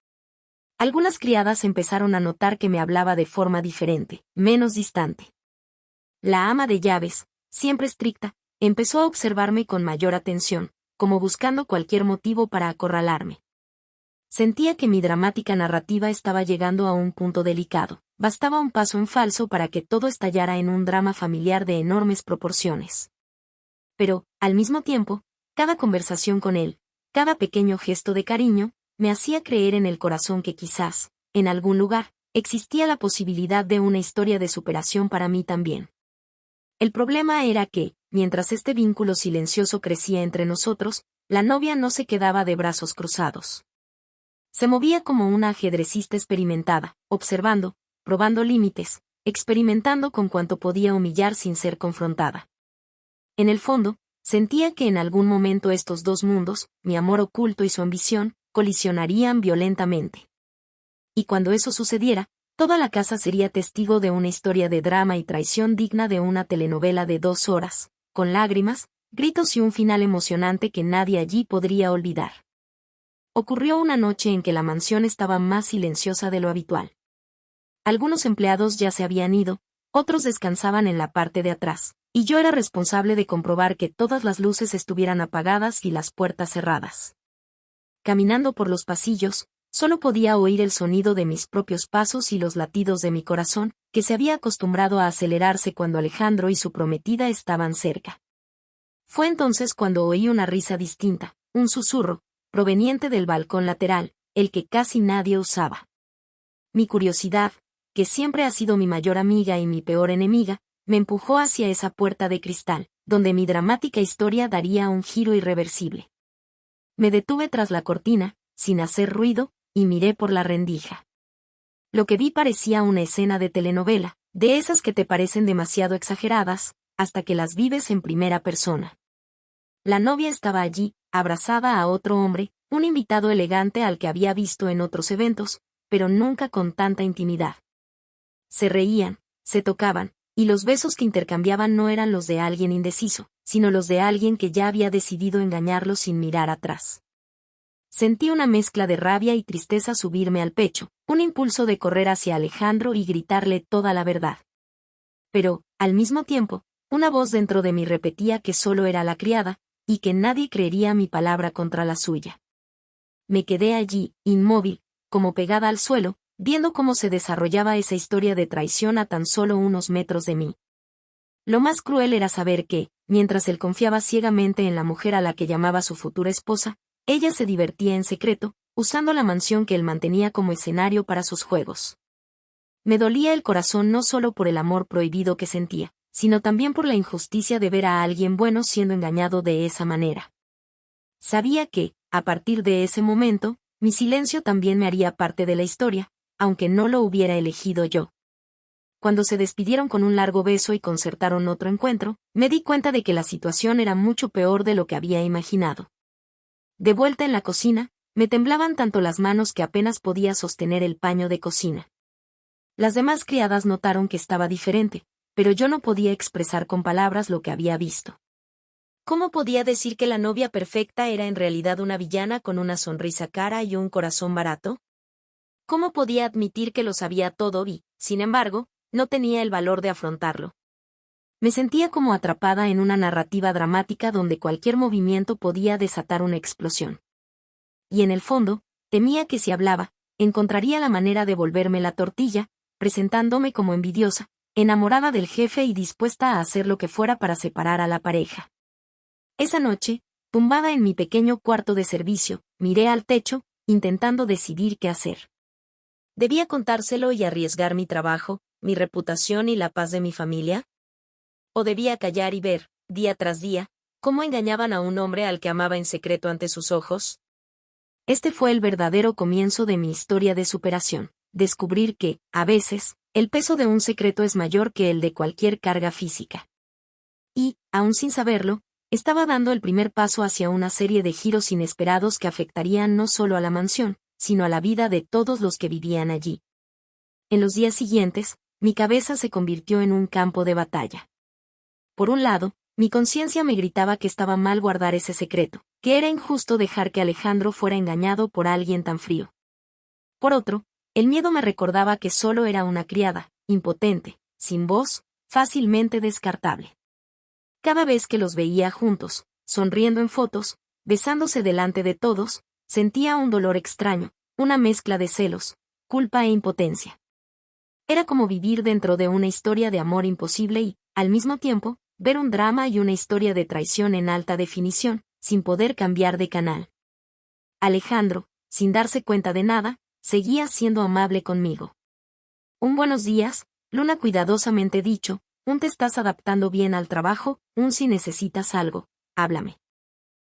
[SPEAKER 1] Algunas criadas empezaron a notar que me hablaba de forma diferente, menos distante. La ama de llaves, siempre estricta, empezó a observarme con mayor atención, como buscando cualquier motivo para acorralarme. Sentía que mi dramática narrativa estaba llegando a un punto delicado, bastaba un paso en falso para que todo estallara en un drama familiar de enormes proporciones. Pero, al mismo tiempo, cada conversación con él, cada pequeño gesto de cariño, me hacía creer en el corazón que quizás, en algún lugar, existía la posibilidad de una historia de superación para mí también. El problema era que, mientras este vínculo silencioso crecía entre nosotros, la novia no se quedaba de brazos cruzados. Se movía como una ajedrecista experimentada, observando, probando límites, experimentando con cuanto podía humillar sin ser confrontada. En el fondo, sentía que en algún momento estos dos mundos, mi amor oculto y su ambición, colisionarían violentamente. Y cuando eso sucediera, Toda la casa sería testigo de una historia de drama y traición digna de una telenovela de 2 horas, con lágrimas, gritos y un final emocionante que nadie allí podría olvidar. Ocurrió una noche en que la mansión estaba más silenciosa de lo habitual. Algunos empleados ya se habían ido, otros descansaban en la parte de atrás, y yo era responsable de comprobar que todas las luces estuvieran apagadas y las puertas cerradas. Caminando por los pasillos, solo podía oír el sonido de mis propios pasos y los latidos de mi corazón, que se había acostumbrado a acelerarse cuando Alejandro y su prometida estaban cerca. Fue entonces cuando oí una risa distinta, un susurro, proveniente del balcón lateral, el que casi nadie usaba. Mi curiosidad, que siempre ha sido mi mayor amiga y mi peor enemiga, me empujó hacia esa puerta de cristal, donde mi dramática historia daría un giro irreversible. Me detuve tras la cortina, sin hacer ruido, y miré por la rendija. Lo que vi parecía una escena de telenovela, de esas que te parecen demasiado exageradas, hasta que las vives en primera persona. La novia estaba allí, abrazada a otro hombre, un invitado elegante al que había visto en otros eventos, pero nunca con tanta intimidad. Se reían, se tocaban, y los besos que intercambiaban no eran los de alguien indeciso, sino los de alguien que ya había decidido engañarlo sin mirar atrás. Sentí una mezcla de rabia y tristeza subirme al pecho, un impulso de correr hacia Alejandro y gritarle toda la verdad. Pero, al mismo tiempo, una voz dentro de mí repetía que solo era la criada, y que nadie creería mi palabra contra la suya. Me quedé allí, inmóvil, como pegada al suelo, viendo cómo se desarrollaba esa historia de traición a tan solo unos metros de mí. Lo más cruel era saber que, mientras él confiaba ciegamente en la mujer a la que llamaba su futura esposa, ella se divertía en secreto, usando la mansión que él mantenía como escenario para sus juegos. Me dolía el corazón no solo por el amor prohibido que sentía, sino también por la injusticia de ver a alguien bueno siendo engañado de esa manera. Sabía que, a partir de ese momento, mi silencio también me haría parte de la historia, aunque no lo hubiera elegido yo. Cuando se despidieron con un largo beso y concertaron otro encuentro, me di cuenta de que la situación era mucho peor de lo que había imaginado. De vuelta en la cocina, me temblaban tanto las manos que apenas podía sostener el paño de cocina. Las demás criadas notaron que estaba diferente, pero yo no podía expresar con palabras lo que había visto. ¿Cómo podía decir que la novia perfecta era en realidad una villana con una sonrisa cara y un corazón barato? ¿Cómo podía admitir que lo sabía todo y, sin embargo, no tenía el valor de afrontarlo? Me sentía como atrapada en una narrativa dramática donde cualquier movimiento podía desatar una explosión. Y en el fondo, temía que si hablaba, encontraría la manera de volverme la tortilla, presentándome como envidiosa, enamorada del jefe y dispuesta a hacer lo que fuera para separar a la pareja. Esa noche, tumbada en mi pequeño cuarto de servicio, miré al techo, intentando decidir qué hacer. ¿Debía contárselo y arriesgar mi trabajo, mi reputación y la paz de mi familia? ¿O debía callar y ver, día tras día, cómo engañaban a un hombre al que amaba en secreto ante sus ojos? Este fue el verdadero comienzo de mi historia de superación, descubrir que, a veces, el peso de un secreto es mayor que el de cualquier carga física. Y, aún sin saberlo, estaba dando el primer paso hacia una serie de giros inesperados que afectarían no solo a la mansión, sino a la vida de todos los que vivían allí. En los días siguientes, mi cabeza se convirtió en un campo de batalla. Por un lado, mi conciencia me gritaba que estaba mal guardar ese secreto, que era injusto dejar que Alejandro fuera engañado por alguien tan frío. Por otro, el miedo me recordaba que solo era una criada, impotente, sin voz, fácilmente descartable. Cada vez que los veía juntos, sonriendo en fotos, besándose delante de todos, sentía un dolor extraño, una mezcla de celos, culpa e impotencia. Era como vivir dentro de una historia de amor imposible y, al mismo tiempo, ver un drama y una historia de traición en alta definición, sin poder cambiar de canal. Alejandro, sin darse cuenta de nada, seguía siendo amable conmigo. Un buenos días, Luna cuidadosamente dicho, un te estás adaptando bien al trabajo, un si necesitas algo, háblame.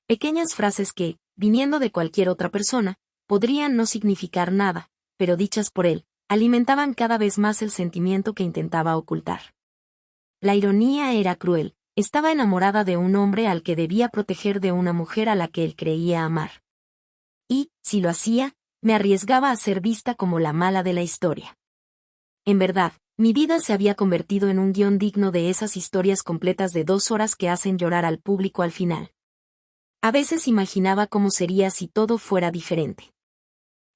[SPEAKER 1] Pequeñas frases que, viniendo de cualquier otra persona, podrían no significar nada, pero dichas por él, alimentaban cada vez más el sentimiento que intentaba ocultar. La ironía era cruel, estaba enamorada de un hombre al que debía proteger de una mujer a la que él creía amar. Y, si lo hacía, me arriesgaba a ser vista como la mala de la historia. En verdad, mi vida se había convertido en un guión digno de esas historias completas de 2 horas que hacen llorar al público al final. A veces imaginaba cómo sería si todo fuera diferente.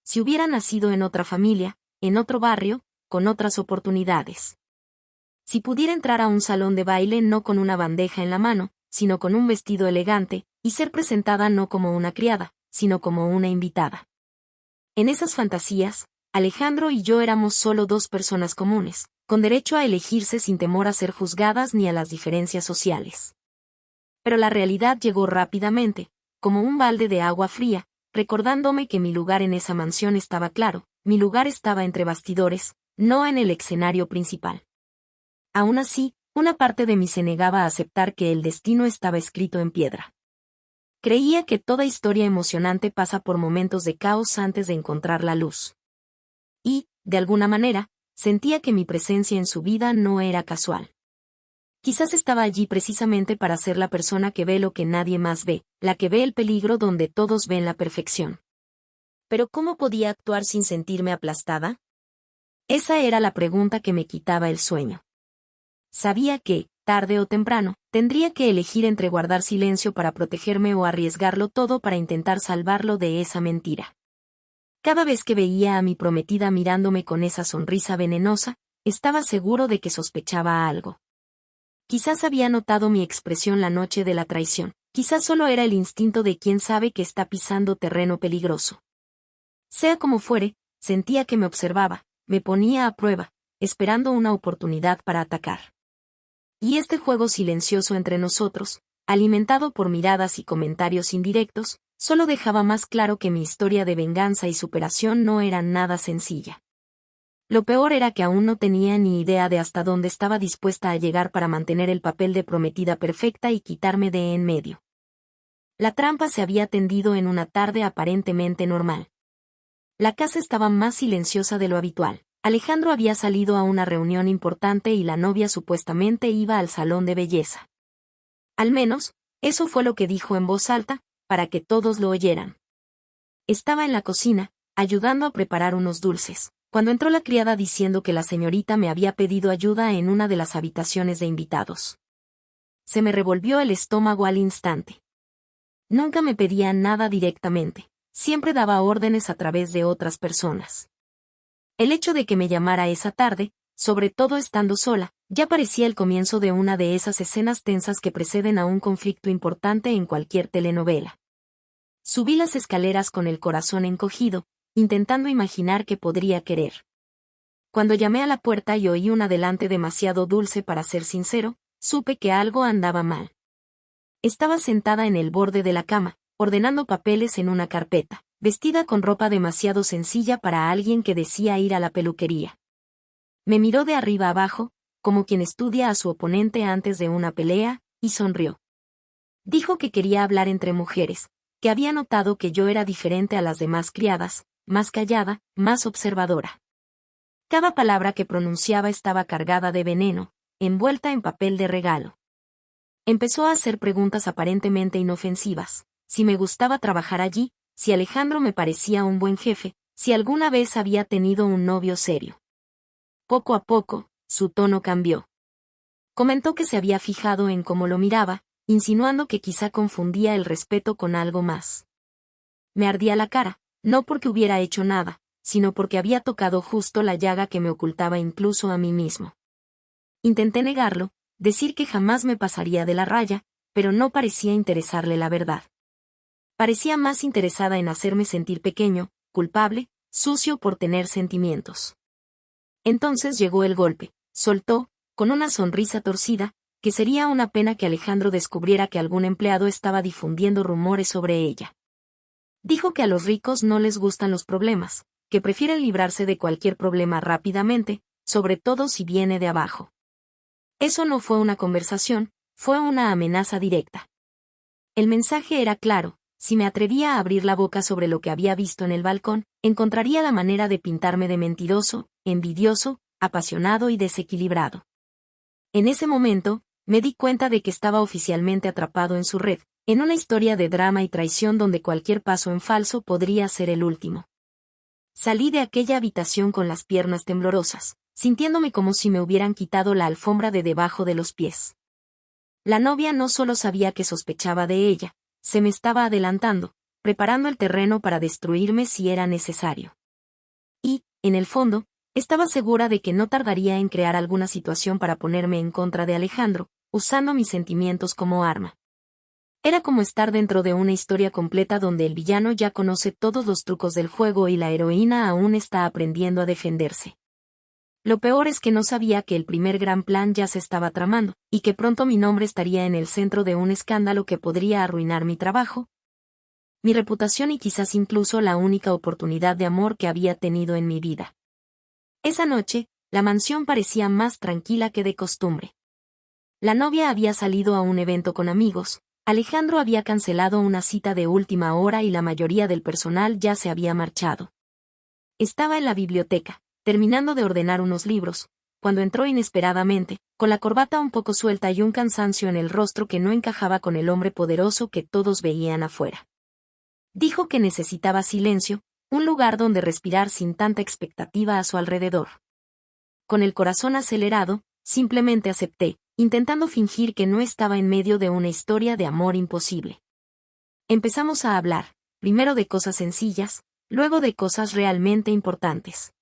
[SPEAKER 1] Si hubiera nacido en otra familia, en otro barrio, con otras oportunidades. Si pudiera entrar a un salón de baile no con una bandeja en la mano, sino con un vestido elegante, y ser presentada no como una criada, sino como una invitada. En esas fantasías, Alejandro y yo éramos solo dos personas comunes, con derecho a elegirse sin temor a ser juzgadas ni a las diferencias sociales. Pero la realidad llegó rápidamente, como un balde de agua fría, recordándome que mi lugar en esa mansión estaba claro, mi lugar estaba entre bastidores, no en el escenario principal. Aún así, una parte de mí se negaba a aceptar que el destino estaba escrito en piedra. Creía que toda historia emocionante pasa por momentos de caos antes de encontrar la luz. Y, de alguna manera, sentía que mi presencia en su vida no era casual. Quizás estaba allí precisamente para ser la persona que ve lo que nadie más ve, la que ve el peligro donde todos ven la perfección. Pero ¿cómo podía actuar sin sentirme aplastada? Esa era la pregunta que me quitaba el sueño. Sabía que, tarde o temprano, tendría que elegir entre guardar silencio para protegerme o arriesgarlo todo para intentar salvarlo de esa mentira. Cada vez que veía a mi prometida mirándome con esa sonrisa venenosa, estaba seguro de que sospechaba algo. Quizás había notado mi expresión la noche de la traición, quizás solo era el instinto de quien sabe que está pisando terreno peligroso. Sea como fuere, sentía que me observaba, me ponía a prueba, esperando una oportunidad para atacar. Y este juego silencioso entre nosotros, alimentado por miradas y comentarios indirectos, solo dejaba más claro que mi historia de venganza y superación no era nada sencilla. Lo peor era que aún no tenía ni idea de hasta dónde estaba dispuesta a llegar para mantener el papel de prometida perfecta y quitarme de en medio. La trampa se había tendido en una tarde aparentemente normal. La casa estaba más silenciosa de lo habitual. Alejandro había salido a una reunión importante y la novia supuestamente iba al salón de belleza. Al menos, eso fue lo que dijo en voz alta, para que todos lo oyeran. Estaba en la cocina, ayudando a preparar unos dulces, cuando entró la criada diciendo que la señorita me había pedido ayuda en una de las habitaciones de invitados. Se me revolvió el estómago al instante. Nunca me pedía nada directamente, siempre daba órdenes a través de otras personas. El hecho de que me llamara esa tarde, sobre todo estando sola, ya parecía el comienzo de una de esas escenas tensas que preceden a un conflicto importante en cualquier telenovela. Subí las escaleras con el corazón encogido, intentando imaginar qué podría querer. Cuando llamé a la puerta y oí un adelante demasiado dulce para ser sincero, supe que algo andaba mal. Estaba sentada en el borde de la cama, ordenando papeles en una carpeta, vestida con ropa demasiado sencilla para alguien que decía ir a la peluquería. Me miró de arriba abajo, como quien estudia a su oponente antes de una pelea, y sonrió. Dijo que quería hablar entre mujeres, que había notado que yo era diferente a las demás criadas, más callada, más observadora. Cada palabra que pronunciaba estaba cargada de veneno, envuelta en papel de regalo. Empezó a hacer preguntas aparentemente inofensivas, si me gustaba trabajar allí, si Alejandro me parecía un buen jefe, si alguna vez había tenido un novio serio. Poco a poco, su tono cambió. Comentó que se había fijado en cómo lo miraba, insinuando que quizá confundía el respeto con algo más. Me ardía la cara, no porque hubiera hecho nada, sino porque había tocado justo la llaga que me ocultaba incluso a mí mismo. Intenté negarlo, decir que jamás me pasaría de la raya, pero no parecía interesarle la verdad. Parecía más interesada en hacerme sentir pequeño, culpable, sucio por tener sentimientos. Entonces llegó el golpe, soltó, con una sonrisa torcida, que sería una pena que Alejandro descubriera que algún empleado estaba difundiendo rumores sobre ella. Dijo que a los ricos no les gustan los problemas, que prefieren librarse de cualquier problema rápidamente, sobre todo si viene de abajo. Eso no fue una conversación, fue una amenaza directa. El mensaje era claro. Si me atrevía a abrir la boca sobre lo que había visto en el balcón, encontraría la manera de pintarme de mentiroso, envidioso, apasionado y desequilibrado. En ese momento, me di cuenta de que estaba oficialmente atrapado en su red, en una historia de drama y traición donde cualquier paso en falso podría ser el último. Salí de aquella habitación con las piernas temblorosas, sintiéndome como si me hubieran quitado la alfombra de debajo de los pies. La novia no solo sabía que sospechaba de ella, se me estaba adelantando, preparando el terreno para destruirme si era necesario. Y, en el fondo, estaba segura de que no tardaría en crear alguna situación para ponerme en contra de Alejandro, usando mis sentimientos como arma. Era como estar dentro de una historia completa donde el villano ya conoce todos los trucos del juego y la heroína aún está aprendiendo a defenderse. Lo peor es que no sabía que el primer gran plan ya se estaba tramando, y que pronto mi nombre estaría en el centro de un escándalo que podría arruinar mi trabajo, mi reputación y quizás incluso la única oportunidad de amor que había tenido en mi vida. Esa noche, la mansión parecía más tranquila que de costumbre. La novia había salido a un evento con amigos, Alejandro había cancelado una cita de última hora y la mayoría del personal ya se había marchado. Estaba en la biblioteca, terminando de ordenar unos libros, cuando entró inesperadamente, con la corbata un poco suelta y un cansancio en el rostro que no encajaba con el hombre poderoso que todos veían afuera. Dijo que necesitaba silencio, un lugar donde respirar sin tanta expectativa a su alrededor. Con el corazón acelerado, simplemente acepté, intentando fingir que no estaba en medio de una historia de amor imposible. Empezamos a hablar, primero de cosas sencillas, luego de cosas realmente importantes.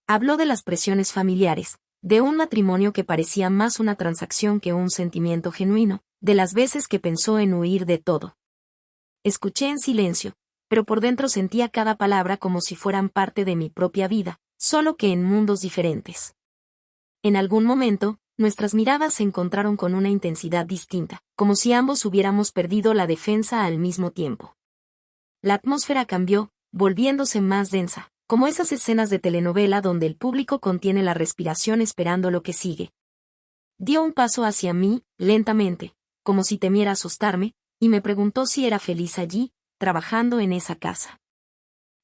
[SPEAKER 1] Habló de las presiones familiares, de un matrimonio que parecía más una transacción que un sentimiento genuino, de las veces que pensó en huir de todo. Escuché en silencio, pero por dentro sentía cada palabra como si fueran parte de mi propia vida, solo que en mundos diferentes. En algún momento, nuestras miradas se encontraron con una intensidad distinta, como si ambos hubiéramos perdido la defensa al mismo tiempo. La atmósfera cambió, volviéndose más densa, como esas escenas de telenovela donde el público contiene la respiración esperando lo que sigue. Dio un paso hacia mí, lentamente, como si temiera asustarme, y me preguntó si era feliz allí, trabajando en esa casa.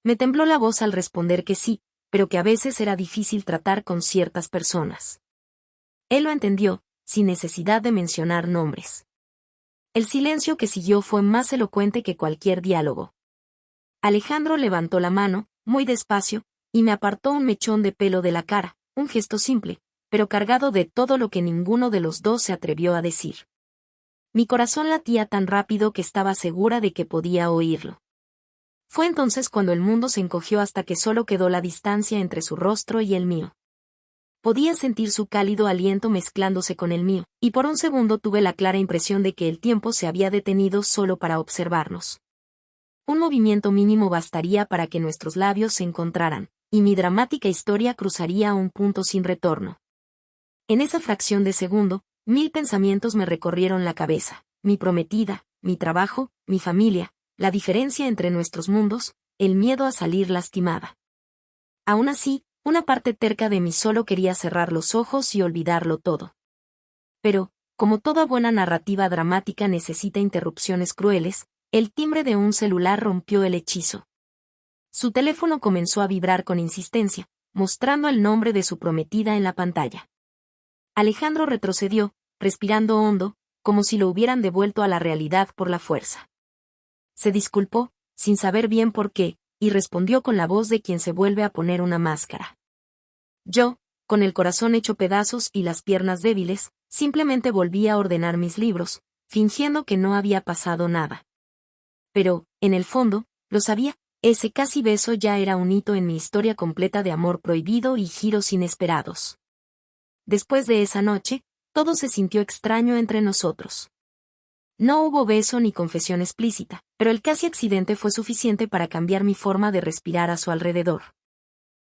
[SPEAKER 1] Me tembló la voz al responder que sí, pero que a veces era difícil tratar con ciertas personas. Él lo entendió, sin necesidad de mencionar nombres. El silencio que siguió fue más elocuente que cualquier diálogo. Alejandro levantó la mano, muy despacio, y me apartó un mechón de pelo de la cara, un gesto simple, pero cargado de todo lo que ninguno de los dos se atrevió a decir. Mi corazón latía tan rápido que estaba segura de que podía oírlo. Fue entonces cuando el mundo se encogió hasta que solo quedó la distancia entre su rostro y el mío. Podía sentir su cálido aliento mezclándose con el mío, y por un segundo tuve la clara impresión de que el tiempo se había detenido solo para observarnos. Un movimiento mínimo bastaría para que nuestros labios se encontraran, y mi dramática historia cruzaría un punto sin retorno. En esa fracción de segundo, 1000 pensamientos me recorrieron la cabeza, mi prometida, mi trabajo, mi familia, la diferencia entre nuestros mundos, el miedo a salir lastimada. Aún así, una parte terca de mí solo quería cerrar los ojos y olvidarlo todo. Pero, como toda buena narrativa dramática necesita interrupciones crueles, el timbre de un celular rompió el hechizo. Su teléfono comenzó a vibrar con insistencia, mostrando el nombre de su prometida en la pantalla. Alejandro retrocedió, respirando hondo, como si lo hubieran devuelto a la realidad por la fuerza. Se disculpó, sin saber bien por qué, y respondió con la voz de quien se vuelve a poner una máscara. Yo, con el corazón hecho pedazos y las piernas débiles, simplemente volví a ordenar mis libros, fingiendo que no había pasado nada. Pero, en el fondo, lo sabía, ese casi beso ya era un hito en mi historia completa de amor prohibido y giros inesperados. Después de esa noche, todo se sintió extraño entre nosotros. No hubo beso ni confesión explícita, pero el casi accidente fue suficiente para cambiar mi forma de respirar a su alrededor.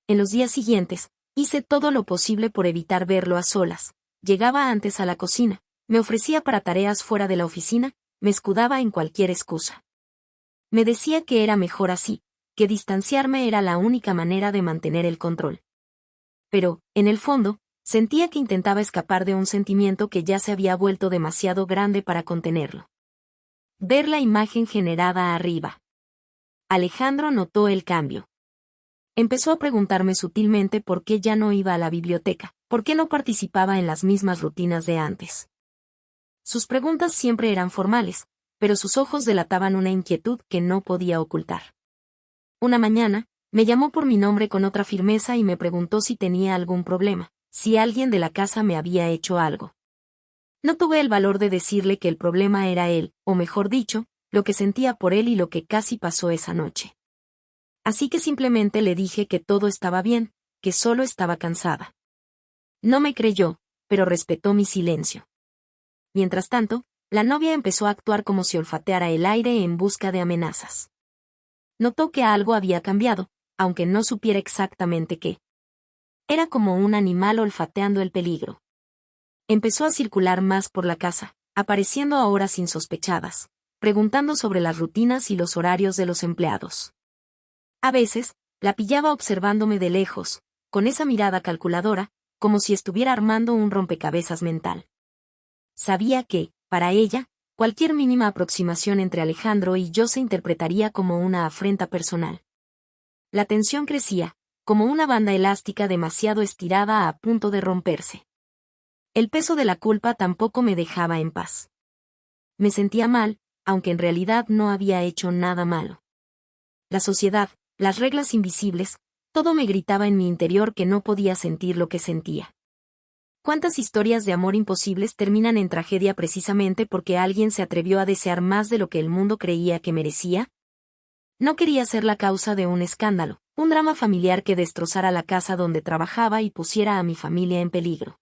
[SPEAKER 1] En los días siguientes, hice todo lo posible por evitar verlo a solas. Llegaba antes a la cocina, me ofrecía para tareas fuera de la oficina, me escudaba en cualquier excusa. Me decía que era mejor así, que distanciarme era la única manera de mantener el control. Pero, en el fondo, sentía que intentaba escapar de un sentimiento que ya se había vuelto demasiado grande para contenerlo. Ver la imagen generada arriba. Alejandro notó el cambio. Empezó a preguntarme sutilmente por qué ya no iba a la biblioteca, por qué no participaba en las mismas rutinas de antes. Sus preguntas siempre eran formales, pero sus ojos delataban una inquietud que no podía ocultar. Una mañana, Me llamó por mi nombre con otra firmeza y me preguntó si tenía algún problema, si alguien de la casa me había hecho algo. No tuve el valor de decirle que el problema era él, o mejor dicho, lo que sentía por él y lo que casi pasó esa noche. Así que simplemente le dije que todo estaba bien, que solo estaba cansada. No me creyó, pero respetó mi silencio. Mientras tanto, la novia empezó a actuar como si olfateara el aire en busca de amenazas. Notó que algo había cambiado, aunque no supiera exactamente qué. Era como un animal olfateando el peligro. Empezó a circular más por la casa, apareciendo a horas insospechadas, preguntando sobre las rutinas y los horarios de los empleados. A veces, la pillaba observándome de lejos, con esa mirada calculadora, como si estuviera armando un rompecabezas mental. Sabía que, para ella, cualquier mínima aproximación entre Alejandro y yo se interpretaría como una afrenta personal. La tensión crecía, como una banda elástica demasiado estirada a punto de romperse. El peso de la culpa tampoco me dejaba en paz. Me sentía mal, aunque en realidad no había hecho nada malo. La sociedad, las reglas invisibles, todo me gritaba en mi interior que no podía sentir lo que sentía. ¿Cuántas historias de amor imposibles terminan en tragedia precisamente porque alguien se atrevió a desear más de lo que el mundo creía que merecía? No quería ser la causa de un escándalo, un drama familiar que destrozara la casa donde trabajaba y pusiera a mi familia en peligro.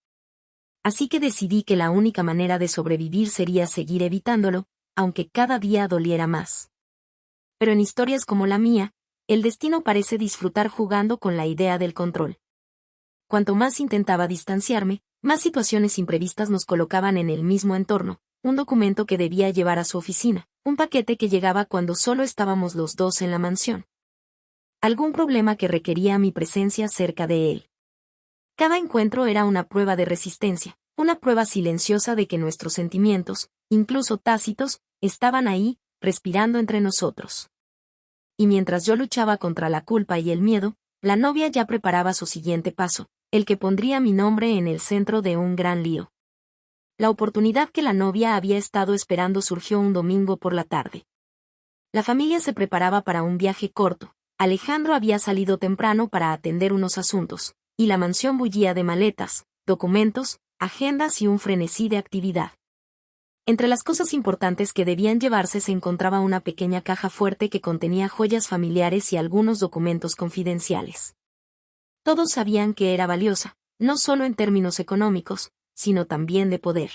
[SPEAKER 1] Así que decidí que la única manera de sobrevivir sería seguir evitándolo, aunque cada día doliera más. Pero en historias como la mía, el destino parece disfrutar jugando con la idea del control. Cuanto más intentaba distanciarme, más situaciones imprevistas nos colocaban en el mismo entorno, un documento que debía llevar a su oficina, un paquete que llegaba cuando solo estábamos los dos en la mansión. Algún problema que requería mi presencia cerca de él. Cada encuentro era una prueba de resistencia, una prueba silenciosa de que nuestros sentimientos, incluso tácitos, estaban ahí, respirando entre nosotros. Y mientras yo luchaba contra la culpa y el miedo, la novia ya preparaba su siguiente paso, el que pondría mi nombre en el centro de un gran lío. La oportunidad que la novia había estado esperando surgió un domingo por la tarde. La familia se preparaba para un viaje corto, Alejandro había salido temprano para atender unos asuntos, y la mansión bullía de maletas, documentos, agendas y un frenesí de actividad. Entre las cosas importantes que debían llevarse se encontraba una pequeña caja fuerte que contenía joyas familiares y algunos documentos confidenciales. Todos sabían que era valiosa, no solo en términos económicos, sino también de poder.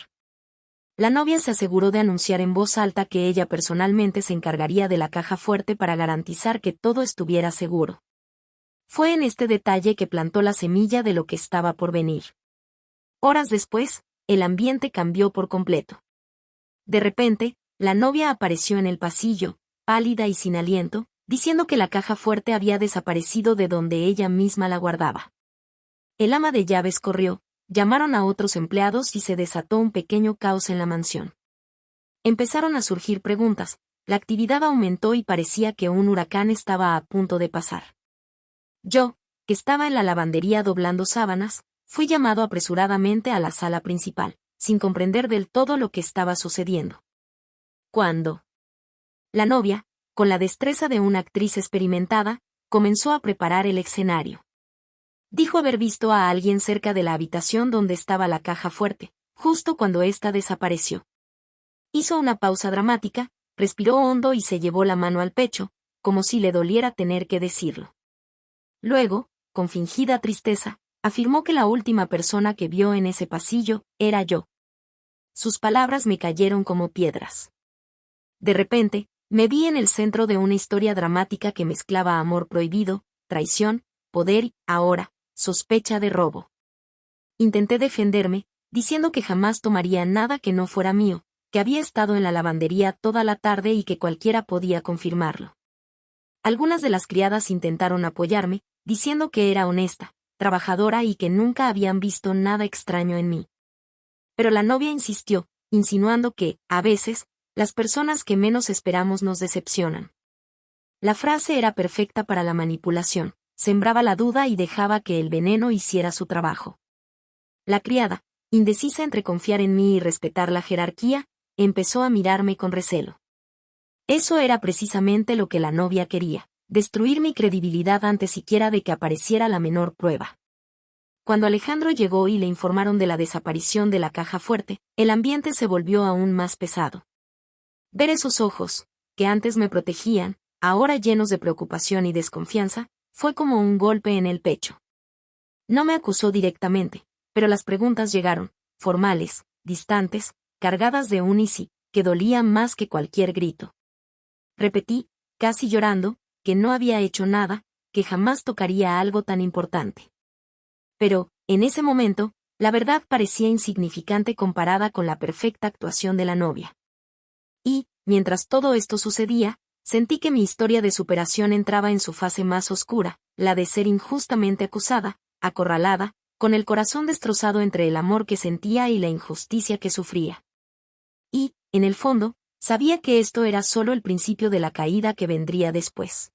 [SPEAKER 1] La novia se aseguró de anunciar en voz alta que ella personalmente se encargaría de la caja fuerte para garantizar que todo estuviera seguro. Fue en este detalle que plantó la semilla de lo que estaba por venir. Horas después, el ambiente cambió por completo. De repente, la novia apareció en el pasillo, pálida y sin aliento, diciendo que la caja fuerte había desaparecido de donde ella misma la guardaba. El ama de llaves corrió, llamaron a otros empleados y se desató un pequeño caos en la mansión. Empezaron a surgir preguntas, la actividad aumentó y parecía que un huracán estaba a punto de pasar. Yo, que estaba en la lavandería doblando sábanas, fui llamado apresuradamente a la sala principal, sin comprender del todo lo que estaba sucediendo. Cuando la novia, con la destreza de una actriz experimentada, comenzó a preparar el escenario. Dijo haber visto a alguien cerca de la habitación donde estaba la caja fuerte, justo cuando ésta desapareció. Hizo una pausa dramática, respiró hondo y se llevó la mano al pecho, como si le doliera tener que decirlo. Luego, con fingida tristeza, afirmó que la última persona que vio en ese pasillo era yo. Sus palabras me cayeron como piedras. De repente, me vi en el centro de una historia dramática que mezclaba amor prohibido, traición, poder y, ahora, sospecha de robo. Intenté defenderme, diciendo que jamás tomaría nada que no fuera mío, que había estado en la lavandería toda la tarde y que cualquiera podía confirmarlo. Algunas de las criadas intentaron apoyarme, diciendo que era honesta, trabajadora y que nunca habían visto nada extraño en mí. Pero la novia insistió, insinuando que, a veces, las personas que menos esperamos nos decepcionan. La frase era perfecta para la manipulación, sembraba la duda y dejaba que el veneno hiciera su trabajo. La criada, indecisa entre confiar en mí y respetar la jerarquía, empezó a mirarme con recelo. Eso era precisamente lo que la novia quería, destruir mi credibilidad antes siquiera de que apareciera la menor prueba. Cuando Alejandro llegó y le informaron de la desaparición de la caja fuerte, el ambiente se volvió aún más pesado. Ver esos ojos, que antes me protegían, ahora llenos de preocupación y desconfianza, fue como un golpe en el pecho. No me acusó directamente, pero las preguntas llegaron, formales, distantes, cargadas de un y sí, que dolía más que cualquier grito. Repetí, casi llorando, que no había hecho nada, que jamás tocaría algo tan importante. Pero, en ese momento, la verdad parecía insignificante comparada con la perfecta actuación de la novia. Y, mientras todo esto sucedía, sentí que mi historia de superación entraba en su fase más oscura, la de ser injustamente acusada, acorralada, con el corazón destrozado entre el amor que sentía y la injusticia que sufría. Y, en el fondo, sabía que esto era solo el principio de la caída que vendría después.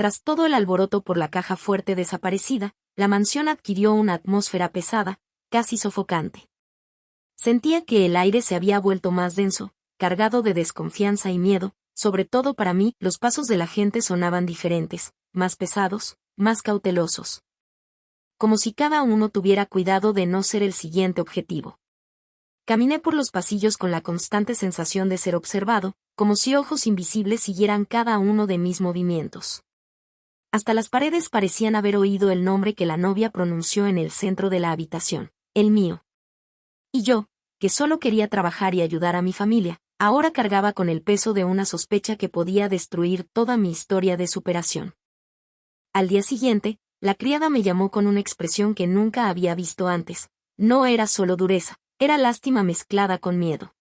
[SPEAKER 1] Tras todo el alboroto por la caja fuerte desaparecida, la mansión adquirió una atmósfera pesada, casi sofocante. Sentía que el aire se había vuelto más denso, cargado de desconfianza y miedo, sobre todo para mí, los pasos de la gente sonaban diferentes, más pesados, más cautelosos. Como si cada uno tuviera cuidado de no ser el siguiente objetivo. Caminé por los pasillos con la constante sensación de ser observado, como si ojos invisibles siguieran cada uno de mis movimientos. Hasta las paredes parecían haber oído el nombre que la novia pronunció en el centro de la habitación, el mío. Y yo, que solo quería trabajar y ayudar a mi familia, ahora cargaba con el peso de una sospecha que podía destruir toda mi historia de superación. Al día siguiente, la criada me llamó con una expresión que nunca había visto antes. No era solo dureza, era lástima mezclada con miedo.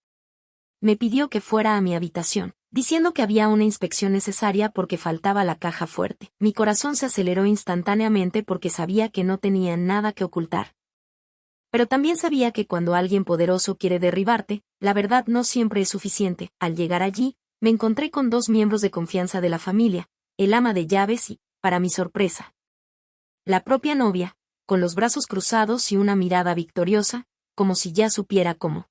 [SPEAKER 1] Me pidió que fuera a mi habitación, diciendo que había una inspección necesaria porque faltaba la caja fuerte. Mi corazón se aceleró instantáneamente porque sabía que no tenía nada que ocultar. Pero también sabía que cuando alguien poderoso quiere derribarte, la verdad no siempre es suficiente. Al llegar allí, me encontré con dos miembros de confianza de la familia, el ama de llaves y, para mi sorpresa, la propia novia, con los brazos cruzados y una mirada victoriosa, como si ya supiera cómo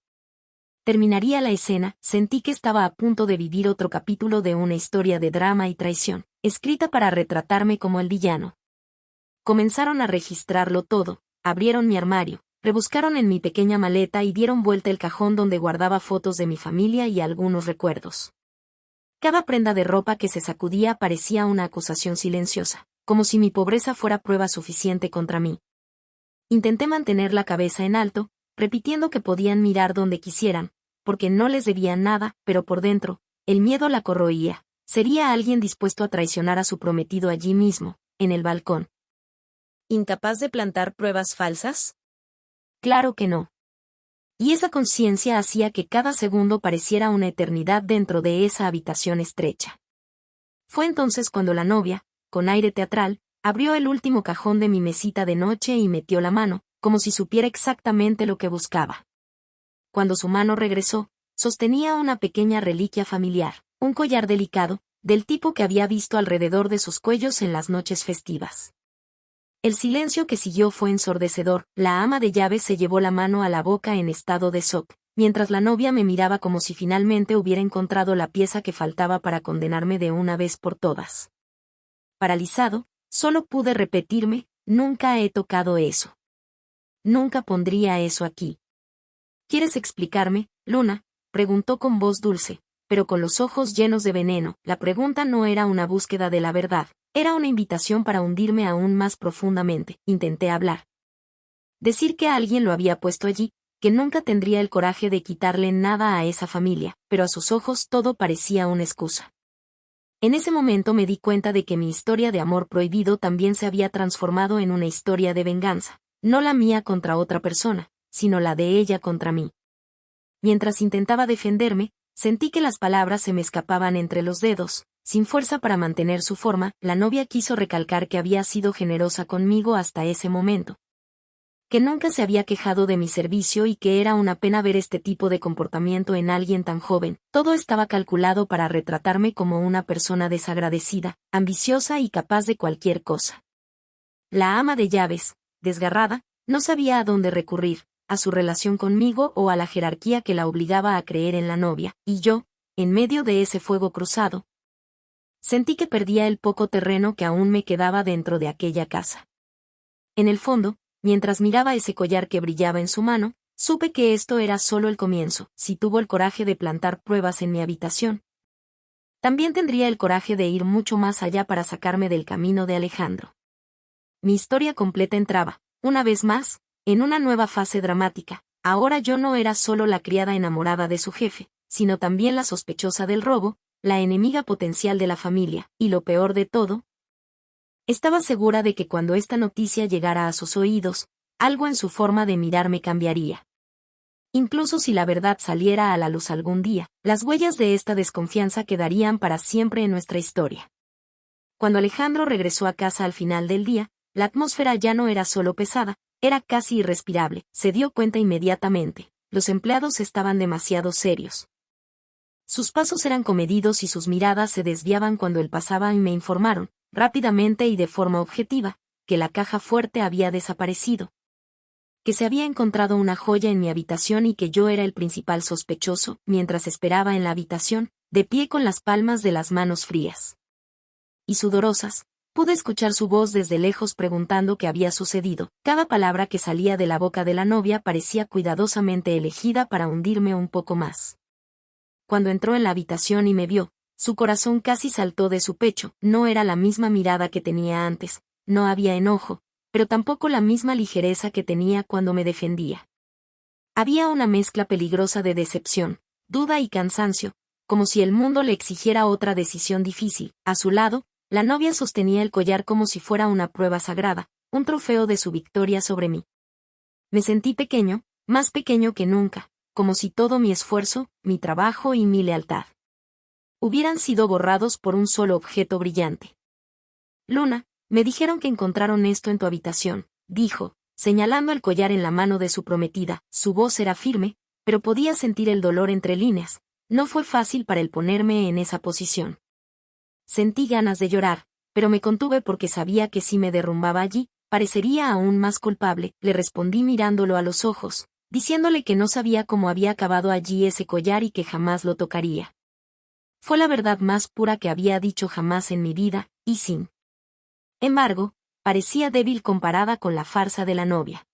[SPEAKER 1] terminaría la escena. Sentí que estaba a punto de vivir otro capítulo de una historia de drama y traición, escrita para retratarme como el villano. Comenzaron a registrarlo todo, abrieron mi armario, rebuscaron en mi pequeña maleta y dieron vuelta el cajón donde guardaba fotos de mi familia y algunos recuerdos. Cada prenda de ropa que se sacudía parecía una acusación silenciosa, como si mi pobreza fuera prueba suficiente contra mí. Intenté mantener la cabeza en alto, repitiendo que podían mirar donde quisieran, porque no les debía nada, pero por dentro, el miedo la corroía. ¿Sería alguien dispuesto a traicionar a su prometido allí mismo, en el balcón? ¿Incapaz de plantar pruebas falsas? Claro que no. Y esa conciencia hacía que cada segundo pareciera una eternidad dentro de esa habitación estrecha. Fue entonces cuando la novia, con aire teatral, abrió el último cajón de mi mesita de noche y metió la mano, como si supiera exactamente lo que buscaba. Cuando su mano regresó, sostenía una pequeña reliquia familiar, un collar delicado, del tipo que había visto alrededor de sus cuellos en las noches festivas. El silencio que siguió fue ensordecedor. La ama de llaves se llevó la mano a la boca en estado de shock, mientras la novia me miraba como si finalmente hubiera encontrado la pieza que faltaba para condenarme de una vez por todas. Paralizado, solo pude repetirme, nunca he tocado eso. Nunca pondría eso aquí. ¿Quieres explicarme, Luna?, preguntó con voz dulce, pero con los ojos llenos de veneno. La pregunta no era una búsqueda de la verdad, era una invitación para hundirme aún más profundamente. Intenté hablar. Decir que alguien lo había puesto allí, que nunca tendría el coraje de quitarle nada a esa familia, pero a sus ojos todo parecía una excusa. En ese momento me di cuenta de que mi historia de amor prohibido también se había transformado en una historia de venganza, no la mía contra otra persona, sino la de ella contra mí. Mientras intentaba defenderme, sentí que las palabras se me escapaban entre los dedos. Sin fuerza para mantener su forma, la novia quiso recalcar que había sido generosa conmigo hasta ese momento. Que nunca se había quejado de mi servicio y que era una pena ver este tipo de comportamiento en alguien tan joven. Todo estaba calculado para retratarme como una persona desagradecida, ambiciosa y capaz de cualquier cosa. La ama de llaves, desgarrada, no sabía a dónde recurrir, a su relación conmigo o a la jerarquía que la obligaba a creer en la novia, y yo, en medio de ese fuego cruzado, Sentí que perdía el poco terreno que aún me quedaba dentro de aquella casa. En el fondo, mientras miraba ese collar que brillaba en su mano, supe que esto era solo el comienzo. Si tuvo el coraje de plantar pruebas en mi habitación, también tendría el coraje de ir mucho más allá para sacarme del camino de Alejandro. Mi historia completa entraba, una vez más, en una nueva fase dramática. Ahora yo no era solo la criada enamorada de su jefe, sino también la sospechosa del robo, la enemiga potencial de la familia, y lo peor de todo, estaba segura de que cuando esta noticia llegara a sus oídos, algo en su forma de mirarme cambiaría. Incluso si la verdad saliera a la luz algún día, las huellas de esta desconfianza quedarían para siempre en nuestra historia. Cuando Alejandro regresó a casa al final del día, la atmósfera ya no era solo pesada, era casi irrespirable. Se dio cuenta inmediatamente. Los empleados estaban demasiado serios. Sus pasos eran comedidos y sus miradas se desviaban cuando él pasaba y me informaron, rápidamente y de forma objetiva, que la caja fuerte había desaparecido. Que se había encontrado una joya en mi habitación y que yo era el principal sospechoso, mientras esperaba en la habitación, de pie con las palmas de las manos frías y sudorosas, pude escuchar su voz desde lejos preguntando qué había sucedido. Cada palabra que salía de la boca de la novia parecía cuidadosamente elegida para hundirme un poco más. Cuando entró en la habitación y me vio, su corazón casi saltó de su pecho. No era la misma mirada que tenía antes, no había enojo, pero tampoco la misma ligereza que tenía cuando me defendía. Había una mezcla peligrosa de decepción, duda y cansancio, como si el mundo le exigiera otra decisión difícil. A su lado, la novia sostenía el collar como si fuera una prueba sagrada, un trofeo de su victoria sobre mí. Me sentí pequeño, más pequeño que nunca, como si todo mi esfuerzo, mi trabajo y mi lealtad hubieran sido borrados por un solo objeto brillante. Luna, me dijeron que encontraron esto en tu habitación, dijo, señalando el collar en la mano de su prometida. Su voz era firme, pero podía sentir el dolor entre líneas. No fue fácil para él ponerme en esa posición. Sentí ganas de llorar, pero me contuve porque sabía que si me derrumbaba allí, parecería aún más culpable. Le respondí mirándolo a los ojos, diciéndole que no sabía cómo había acabado allí ese collar y que jamás lo tocaría. Fue la verdad más pura que había dicho jamás en mi vida, y sin embargo, parecía débil comparada con la farsa de la novia.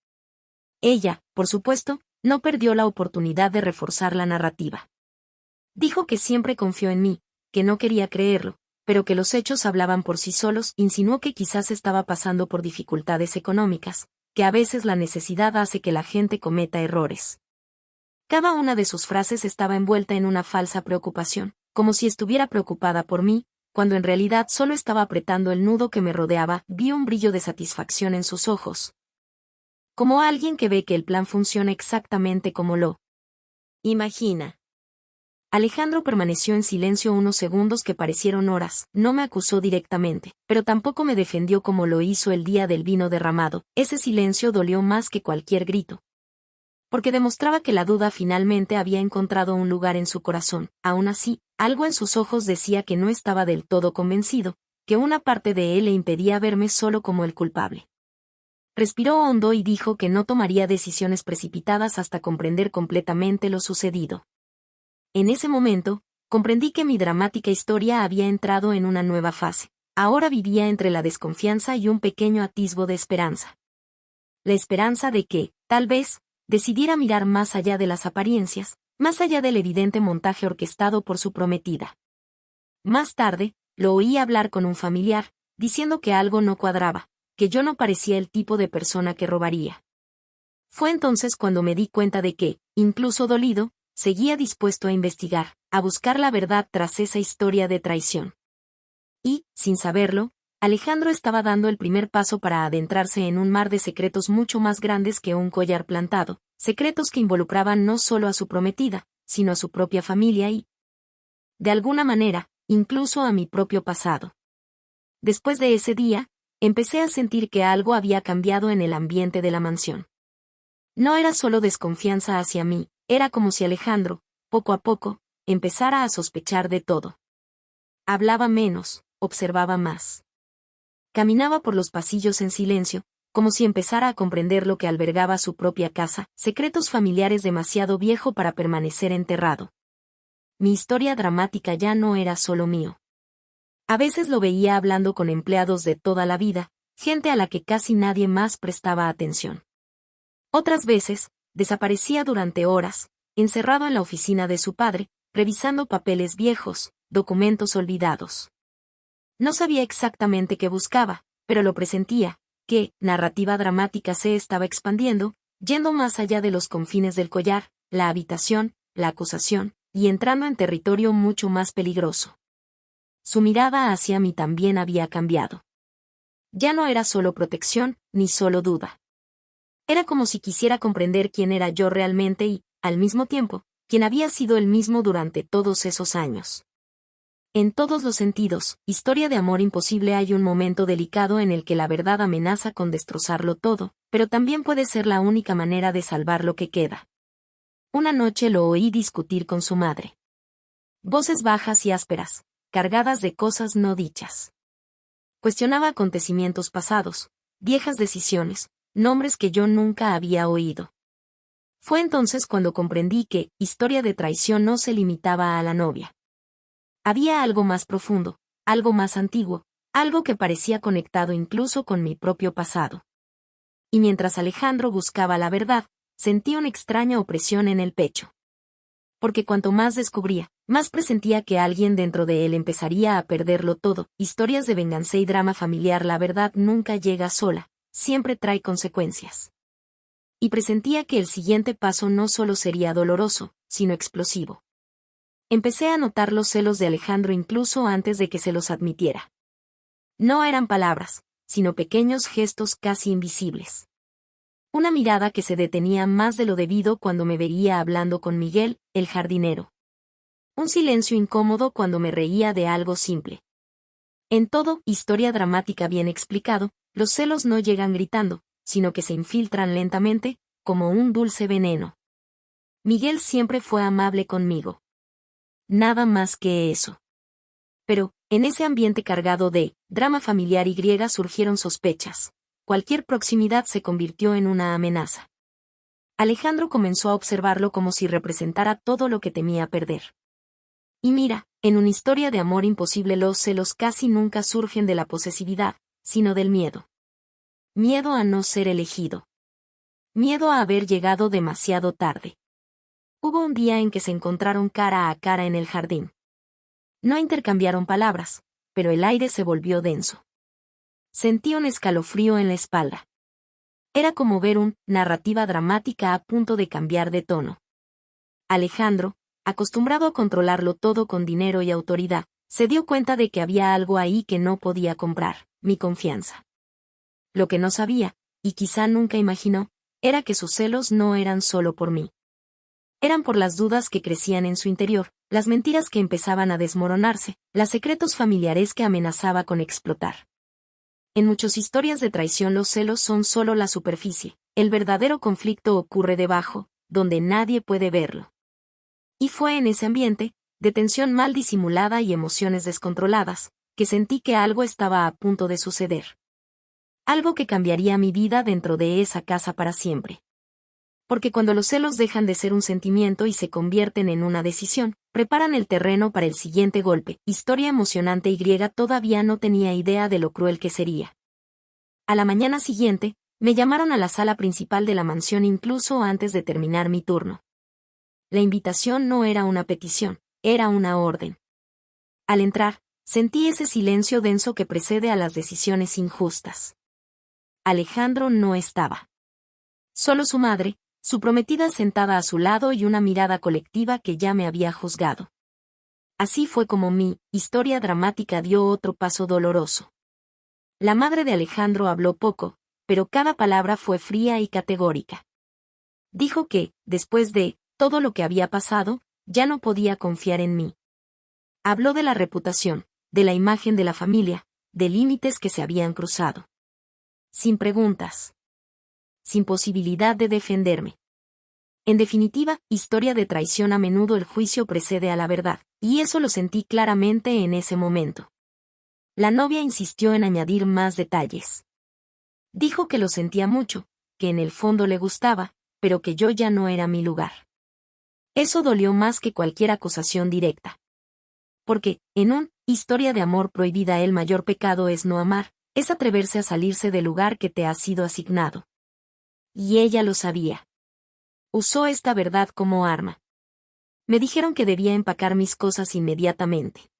[SPEAKER 1] Ella, por supuesto, no perdió la oportunidad de reforzar la narrativa. Dijo que siempre confió en mí, que no quería creerlo, pero que los hechos hablaban por sí solos. Insinuó que quizás estaba pasando por dificultades económicas, que a veces la necesidad hace que la gente cometa errores. Cada una de sus frases estaba envuelta en una falsa preocupación, como si estuviera preocupada por mí, cuando en realidad solo estaba apretando el nudo que me rodeaba. Vi un brillo de satisfacción en sus ojos. Como alguien que ve que el plan funciona exactamente como lo imagina. Alejandro permaneció en silencio unos segundos que parecieron horas. No me acusó directamente, pero tampoco me defendió como lo hizo el día del vino derramado. Ese silencio dolió más que cualquier grito, porque demostraba que la duda finalmente había encontrado un lugar en su corazón. Aún así, algo en sus ojos decía que no estaba del todo convencido, que una parte de él le impedía verme solo como el culpable. Respiró hondo y dijo que no tomaría decisiones precipitadas hasta comprender completamente lo sucedido. En ese momento, comprendí que mi dramática historia había entrado en una nueva fase. Ahora vivía entre la desconfianza y un pequeño atisbo de esperanza. La esperanza de que, tal vez, decidiera mirar más allá de las apariencias, más allá del evidente montaje orquestado por su prometida. Más tarde, lo oí hablar con un familiar, diciendo que algo no cuadraba, que yo no parecía el tipo de persona que robaría. Fue entonces cuando me di cuenta de que, incluso dolido, seguía dispuesto a investigar, a buscar la verdad tras esa historia de traición. Y, sin saberlo, Alejandro estaba dando el primer paso para adentrarse en un mar de secretos mucho más grandes que un collar plantado, secretos que involucraban no solo a su prometida, sino a su propia familia y, de alguna manera, incluso a mi propio pasado. Después de ese día, empecé a sentir que algo había cambiado en el ambiente de la mansión. No era solo desconfianza hacia mí, era como si Alejandro, poco a poco, empezara a sospechar de todo. Hablaba menos, observaba más. Caminaba por los pasillos en silencio, como si empezara a comprender lo que albergaba su propia casa, secretos familiares demasiado viejo para permanecer enterrado. Mi historia dramática ya no era solo mío. A veces lo veía hablando con empleados de toda la vida, gente a la que casi nadie más prestaba atención. Otras veces, desaparecía durante horas, encerrado en la oficina de su padre, revisando papeles viejos, documentos olvidados. No sabía exactamente qué buscaba, pero lo presentía, que, narrativa dramática se estaba expandiendo, yendo más allá de los confines del collar, la habitación, la acusación, y entrando en territorio mucho más peligroso. Su mirada hacia mí también había cambiado. Ya no era solo protección, ni solo duda. Era como si quisiera comprender quién era yo realmente y, al mismo tiempo, quién había sido él mismo durante todos esos años. En todos los sentidos, Historia de amor imposible, hay un momento delicado en el que la verdad amenaza con destrozarlo todo, pero también puede ser la única manera de salvar lo que queda. Una noche lo oí discutir con su madre. Voces bajas y ásperas, cargadas de cosas no dichas. Cuestionaba acontecimientos pasados, viejas decisiones, nombres que yo nunca había oído. Fue entonces cuando comprendí que Historia de traición no se limitaba a la novia. Había algo más profundo, algo más antiguo, algo que parecía conectado incluso con mi propio pasado. Y mientras Alejandro buscaba la verdad, sentí una extraña opresión en el pecho. Porque cuanto más descubría, más presentía que alguien dentro de él empezaría a perderlo todo. Historias de venganza y drama familiar. La verdad nunca llega sola, siempre trae consecuencias. Y presentía que el siguiente paso no solo sería doloroso, sino explosivo. Empecé a notar los celos de Alejandro incluso antes de que se los admitiera. No eran palabras, sino pequeños gestos casi invisibles. Una mirada que se detenía más de lo debido cuando me veía hablando con Miguel, el jardinero. Un silencio incómodo cuando me reía de algo simple. En todo, Historia dramática bien explicado, los celos no llegan gritando, sino que se infiltran lentamente, como un dulce veneno. Miguel siempre fue amable conmigo. Nada más que eso. Pero, en ese ambiente cargado de drama familiar y griega surgieron sospechas. Cualquier proximidad se convirtió en una amenaza. Alejandro comenzó a observarlo como si representara todo lo que temía perder. Y mira, en una historia de amor imposible los celos casi nunca surgen de la posesividad, sino del miedo. Miedo a no ser elegido. Miedo a haber llegado demasiado tarde. Hubo un día en que se encontraron cara a cara en el jardín. No intercambiaron palabras, pero el aire se volvió denso. Sentí un escalofrío en la espalda. Era como ver una narrativa dramática a punto de cambiar de tono. Alejandro, acostumbrado a controlarlo todo con dinero y autoridad, se dio cuenta de que había algo ahí que no podía comprar, mi confianza. Lo que no sabía, y quizá nunca imaginó, era que sus celos no eran solo por mí. Eran por las dudas que crecían en su interior, las mentiras que empezaban a desmoronarse, los secretos familiares que amenazaba con explotar. En muchas historias de traición los celos son solo la superficie, el verdadero conflicto ocurre debajo, donde nadie puede verlo. Y fue en ese ambiente, de tensión mal disimulada y emociones descontroladas, que sentí que algo estaba a punto de suceder. Algo que cambiaría mi vida dentro de esa casa para siempre. Porque cuando los celos dejan de ser un sentimiento y se convierten en una decisión, preparan el terreno para el siguiente golpe. Historia emocionante y griega. Todavía no tenía idea de lo cruel que sería. A la mañana siguiente, me llamaron a la sala principal de la mansión incluso antes de terminar mi turno. La invitación no era una petición, era una orden. Al entrar, sentí ese silencio denso que precede a las decisiones injustas. Alejandro no estaba. Solo su madre, su prometida sentada a su lado y una mirada colectiva que ya me había juzgado. Así fue como mi historia dramática dio otro paso doloroso. La madre de Alejandro habló poco, pero cada palabra fue fría y categórica. Dijo que, después de todo lo que había pasado, ya no podía confiar en mí. Habló de la reputación, de la imagen de la familia, de límites que se habían cruzado. Sin preguntas. Sin posibilidad de defenderme. En definitiva, historia de traición. A menudo el juicio precede a la verdad, y eso lo sentí claramente en ese momento. La novia insistió en añadir más detalles. Dijo que lo sentía mucho, que en el fondo le gustaba, pero que yo ya no era mi lugar. Eso dolió más que cualquier acusación directa. Porque, en Historia de amor prohibida. El mayor pecado es no amar, es atreverse a salirse del lugar que te ha sido asignado. Y ella lo sabía. Usó esta verdad como arma. Me dijeron que debía empacar mis cosas inmediatamente.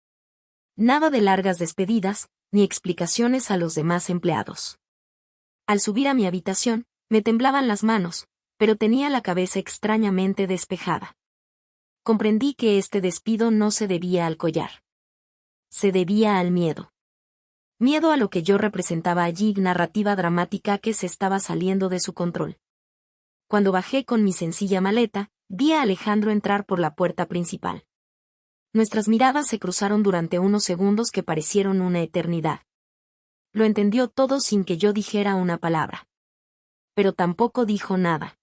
[SPEAKER 1] Nada de largas despedidas, ni explicaciones a los demás empleados. Al subir a mi habitación, me temblaban las manos, pero tenía la cabeza extrañamente despejada. Comprendí que este despido no se debía al collar. Se debía al miedo. Miedo a lo que yo representaba allí, narrativa dramática que se estaba saliendo de su control. Cuando bajé con mi sencilla maleta, vi a Alejandro entrar por la puerta principal. Nuestras miradas se cruzaron durante unos segundos que parecieron una eternidad. Lo entendió todo sin que yo dijera una palabra. Pero tampoco dijo nada.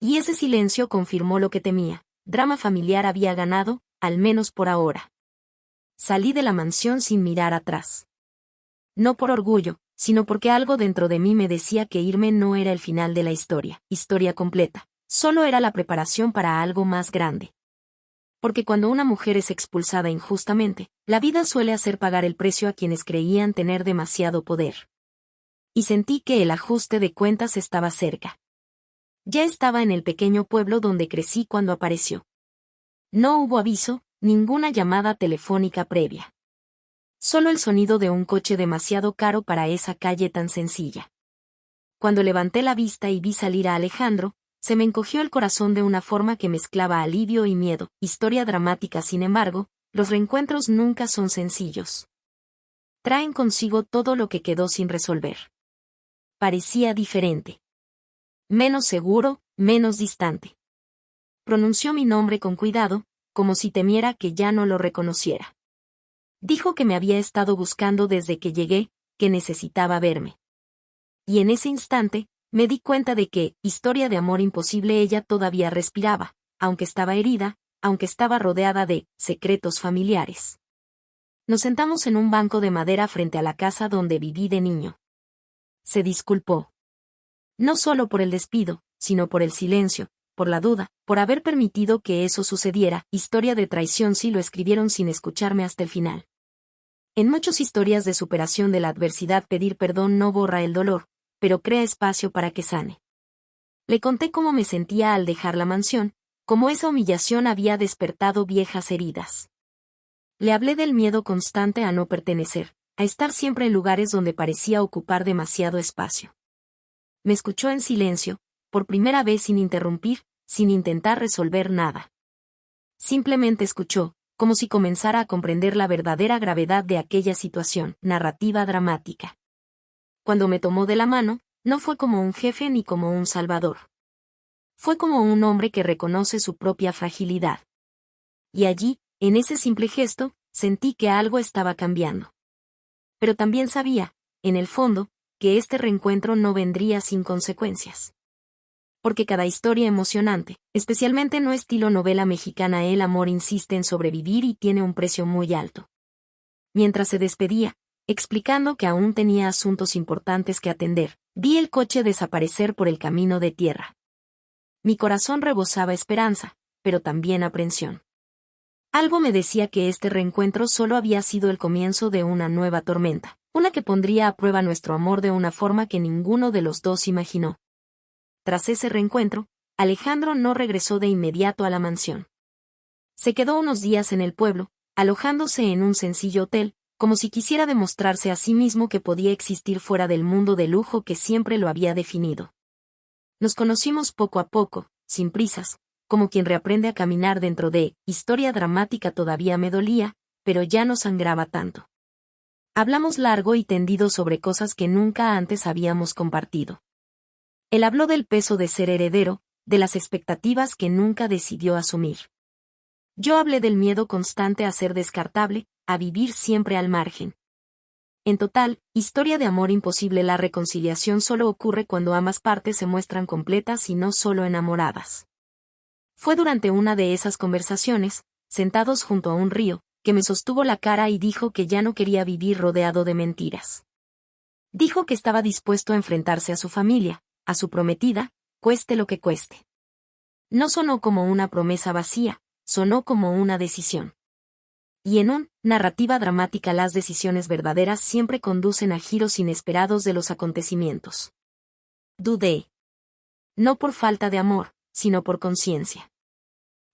[SPEAKER 1] Y ese silencio confirmó lo que temía. Drama familiar había ganado, al menos por ahora. Salí de la mansión sin mirar atrás. No por orgullo, sino porque algo dentro de mí me decía que irme no era el final de la historia completa, solo era la preparación para algo más grande. Porque cuando una mujer es expulsada injustamente, la vida suele hacer pagar el precio a quienes creían tener demasiado poder. Y sentí que el ajuste de cuentas estaba cerca. Ya estaba en el pequeño pueblo donde crecí cuando apareció. No hubo aviso, ninguna llamada telefónica previa. Solo el sonido de un coche demasiado caro para esa calle tan sencilla. Cuando levanté la vista y vi salir a Alejandro, se me encogió el corazón de una forma que mezclaba alivio y miedo. Historia dramática. Sin embargo, los reencuentros nunca son sencillos. Traen consigo todo lo que quedó sin resolver. Parecía diferente. Menos seguro, menos distante. Pronunció mi nombre con cuidado, como si temiera que ya no lo reconociera. Dijo que me había estado buscando desde que llegué, que necesitaba verme. Y en ese instante, me di cuenta de que, historia de amor imposible, ella todavía respiraba, aunque estaba herida, aunque estaba rodeada de secretos familiares. Nos sentamos en un banco de madera frente a la casa donde viví de niño. Se disculpó. No solo por el despido, sino por el silencio, por la duda, por haber permitido que eso sucediera. Historia de traición. Sí, lo escribieron sin escucharme hasta el final. En muchas historias de superación de la adversidad, pedir perdón no borra el dolor, pero crea espacio para que sane. Le conté cómo me sentía al dejar la mansión, cómo esa humillación había despertado viejas heridas. Le hablé del miedo constante a no pertenecer, a estar siempre en lugares donde parecía ocupar demasiado espacio. Me escuchó en silencio, por primera vez sin interrumpir, sin intentar resolver nada. Simplemente escuchó, como si comenzara a comprender la verdadera gravedad de aquella situación. Narrativa dramática. Cuando me tomó de la mano, no fue como un jefe ni como un salvador. Fue como un hombre que reconoce su propia fragilidad. Y allí, en ese simple gesto, sentí que algo estaba cambiando. Pero también sabía, en el fondo, que este reencuentro no vendría sin consecuencias. Porque cada historia emocionante, especialmente no estilo novela mexicana, el amor insiste en sobrevivir y tiene un precio muy alto. Mientras se despedía, explicando que aún tenía asuntos importantes que atender, vi el coche desaparecer por el camino de tierra. Mi corazón rebosaba esperanza, pero también aprensión. Algo me decía que este reencuentro solo había sido el comienzo de una nueva tormenta, una que pondría a prueba nuestro amor de una forma que ninguno de los dos imaginó. Tras ese reencuentro, Alejandro no regresó de inmediato a la mansión. Se quedó unos días en el pueblo, alojándose en un sencillo hotel, como si quisiera demostrarse a sí mismo que podía existir fuera del mundo de lujo que siempre lo había definido. Nos conocimos poco a poco, sin prisas, como quien reaprende a caminar dentro de historia dramática. Todavía me dolía, pero ya no sangraba tanto. Hablamos largo y tendido sobre cosas que nunca antes habíamos compartido. Él habló del peso de ser heredero, de las expectativas que nunca decidió asumir. Yo hablé del miedo constante a ser descartable, a vivir siempre al margen. En total, historia de amor imposible. La reconciliación solo ocurre cuando ambas partes se muestran completas y no solo enamoradas. Fue durante una de esas conversaciones, sentados junto a un río, que me sostuvo la cara y dijo que ya no quería vivir rodeado de mentiras. Dijo que estaba dispuesto a enfrentarse a su familia, a su prometida, cueste lo que cueste. No sonó como una promesa vacía, sonó como una decisión. Y en una narrativa dramática las decisiones verdaderas siempre conducen a giros inesperados de los acontecimientos. Dudé. No por falta de amor, sino por conciencia.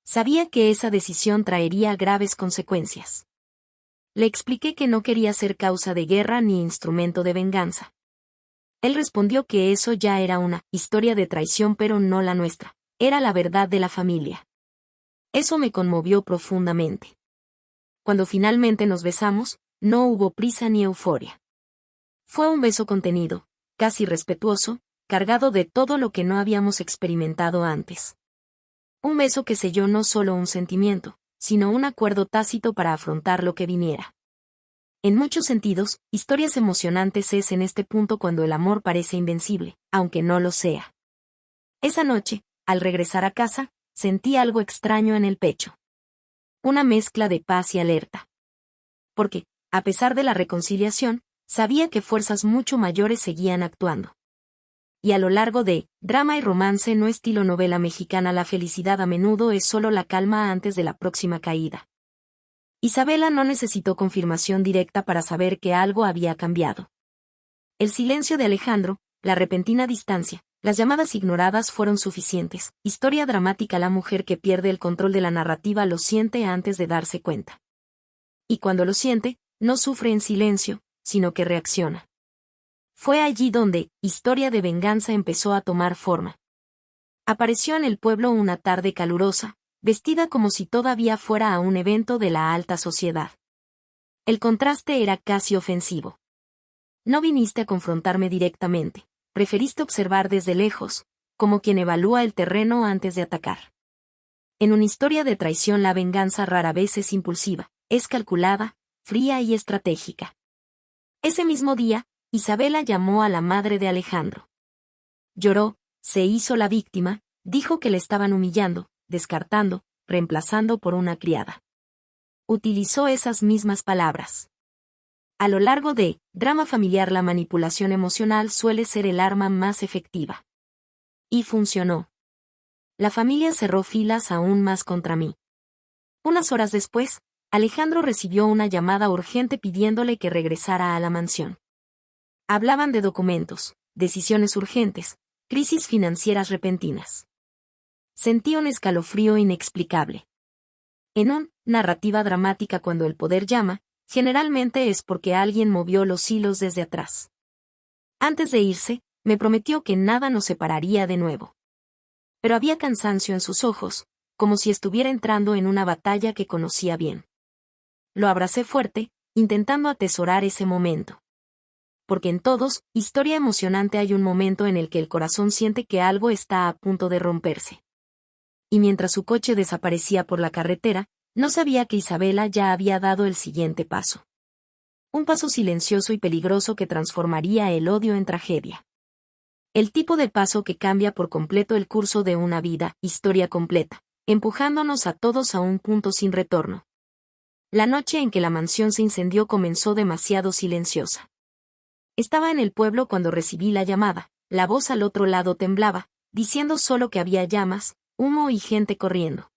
[SPEAKER 1] Sabía que esa decisión traería graves consecuencias. Le expliqué que no quería ser causa de guerra ni instrumento de venganza. Él respondió que eso ya era una historia de traición, pero no la nuestra. Era la verdad de la familia. Eso me conmovió profundamente. Cuando finalmente nos besamos, no hubo prisa ni euforia. Fue un beso contenido, casi respetuoso, cargado de todo lo que no habíamos experimentado antes. Un beso que selló no solo un sentimiento, sino un acuerdo tácito para afrontar lo que viniera. En muchos sentidos, Historias emocionantes es en este punto cuando el amor parece invencible, aunque no lo sea. Esa noche, al regresar a casa, sentí algo extraño en el pecho. Una mezcla de paz y alerta. Porque, a pesar de la reconciliación, sabía que fuerzas mucho mayores seguían actuando. Y a lo largo de drama y romance no estilo novela mexicana, la felicidad a menudo es solo la calma antes de la próxima caída. Isabela no necesitó confirmación directa para saber que algo había cambiado. El silencio de Alejandro, la repentina distancia, las llamadas ignoradas fueron suficientes. Historia dramática. La mujer que pierde el control de la narrativa lo siente antes de darse cuenta. Y cuando lo siente, no sufre en silencio, sino que reacciona. Fue allí donde Historia de venganza empezó a tomar forma. Apareció en el pueblo una tarde calurosa, vestida como si todavía fuera a un evento de la alta sociedad. El contraste era casi ofensivo. No viniste a confrontarme directamente, preferiste observar desde lejos, como quien evalúa el terreno antes de atacar. En una historia de traición la venganza rara vez es impulsiva, es calculada, fría y estratégica. Ese mismo día, Isabela llamó a la madre de Alejandro. Lloró, se hizo la víctima, dijo que le estaban humillando, descartando, reemplazando por una criada. Utilizó esas mismas palabras. A lo largo de drama familiar la manipulación emocional suele ser el arma más efectiva. Y funcionó. La familia cerró filas aún más contra mí. Unas horas después, Alejandro recibió una llamada urgente pidiéndole que regresara a la mansión. Hablaban de documentos, decisiones urgentes, crisis financieras repentinas. Sentí un escalofrío inexplicable. En una narrativa dramática cuando el poder llama, generalmente es porque alguien movió los hilos desde atrás. Antes de irse, me prometió que nada nos separaría de nuevo. Pero había cansancio en sus ojos, como si estuviera entrando en una batalla que conocía bien. Lo abracé fuerte, intentando atesorar ese momento. Porque en todos, historia emocionante hay un momento en el que el corazón siente que algo está a punto de romperse. Y mientras su coche desaparecía por la carretera, no sabía que Isabela ya había dado el siguiente paso. Un paso silencioso y peligroso que transformaría el odio en tragedia. El tipo de paso que cambia por completo el curso de una vida, historia completa, empujándonos a todos a un punto sin retorno. La noche en que la mansión se incendió comenzó demasiado silenciosa. Estaba en el pueblo cuando recibí la llamada, la voz al otro lado temblaba, diciendo solo que había llamas, humo y gente corriendo.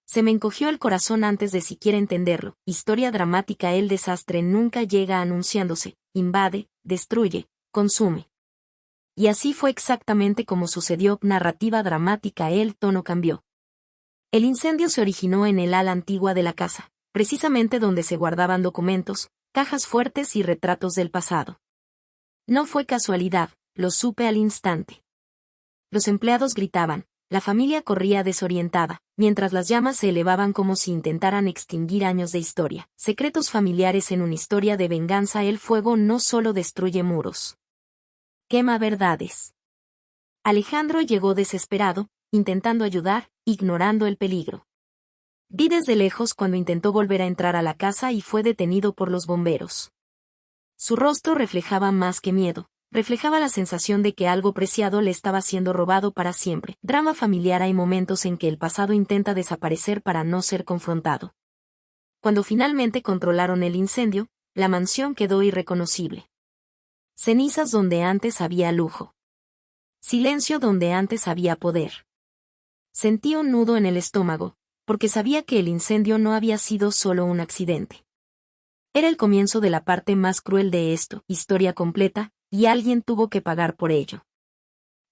[SPEAKER 1] Se me encogió el corazón antes de siquiera entenderlo. Historia dramática. El desastre nunca llega anunciándose, invade, destruye, consume. Y así fue exactamente como sucedió. Narrativa dramática. El tono cambió. El incendio se originó en el ala antigua de la casa, precisamente donde se guardaban documentos, cajas fuertes y retratos del pasado. No fue casualidad, lo supe al instante. Los empleados gritaban, la familia corría desorientada, mientras las llamas se elevaban como si intentaran extinguir años de historia, secretos familiares en una historia de venganza. El fuego no solo destruye muros. Quema verdades. Alejandro llegó desesperado, intentando ayudar, ignorando el peligro. Vi desde lejos cuando intentó volver a entrar a la casa y fue detenido por los bomberos. Su rostro reflejaba más que miedo, reflejaba la sensación de que algo preciado le estaba siendo robado para siempre. Drama familiar. Hay momentos en que el pasado intenta desaparecer para no ser confrontado. Cuando finalmente controlaron el incendio, la mansión quedó irreconocible. Cenizas donde antes había lujo. Silencio donde antes había poder. Sentí un nudo en el estómago, porque sabía que el incendio no había sido solo un accidente. Era el comienzo de la parte más cruel de esto, historia completa, y alguien tuvo que pagar por ello.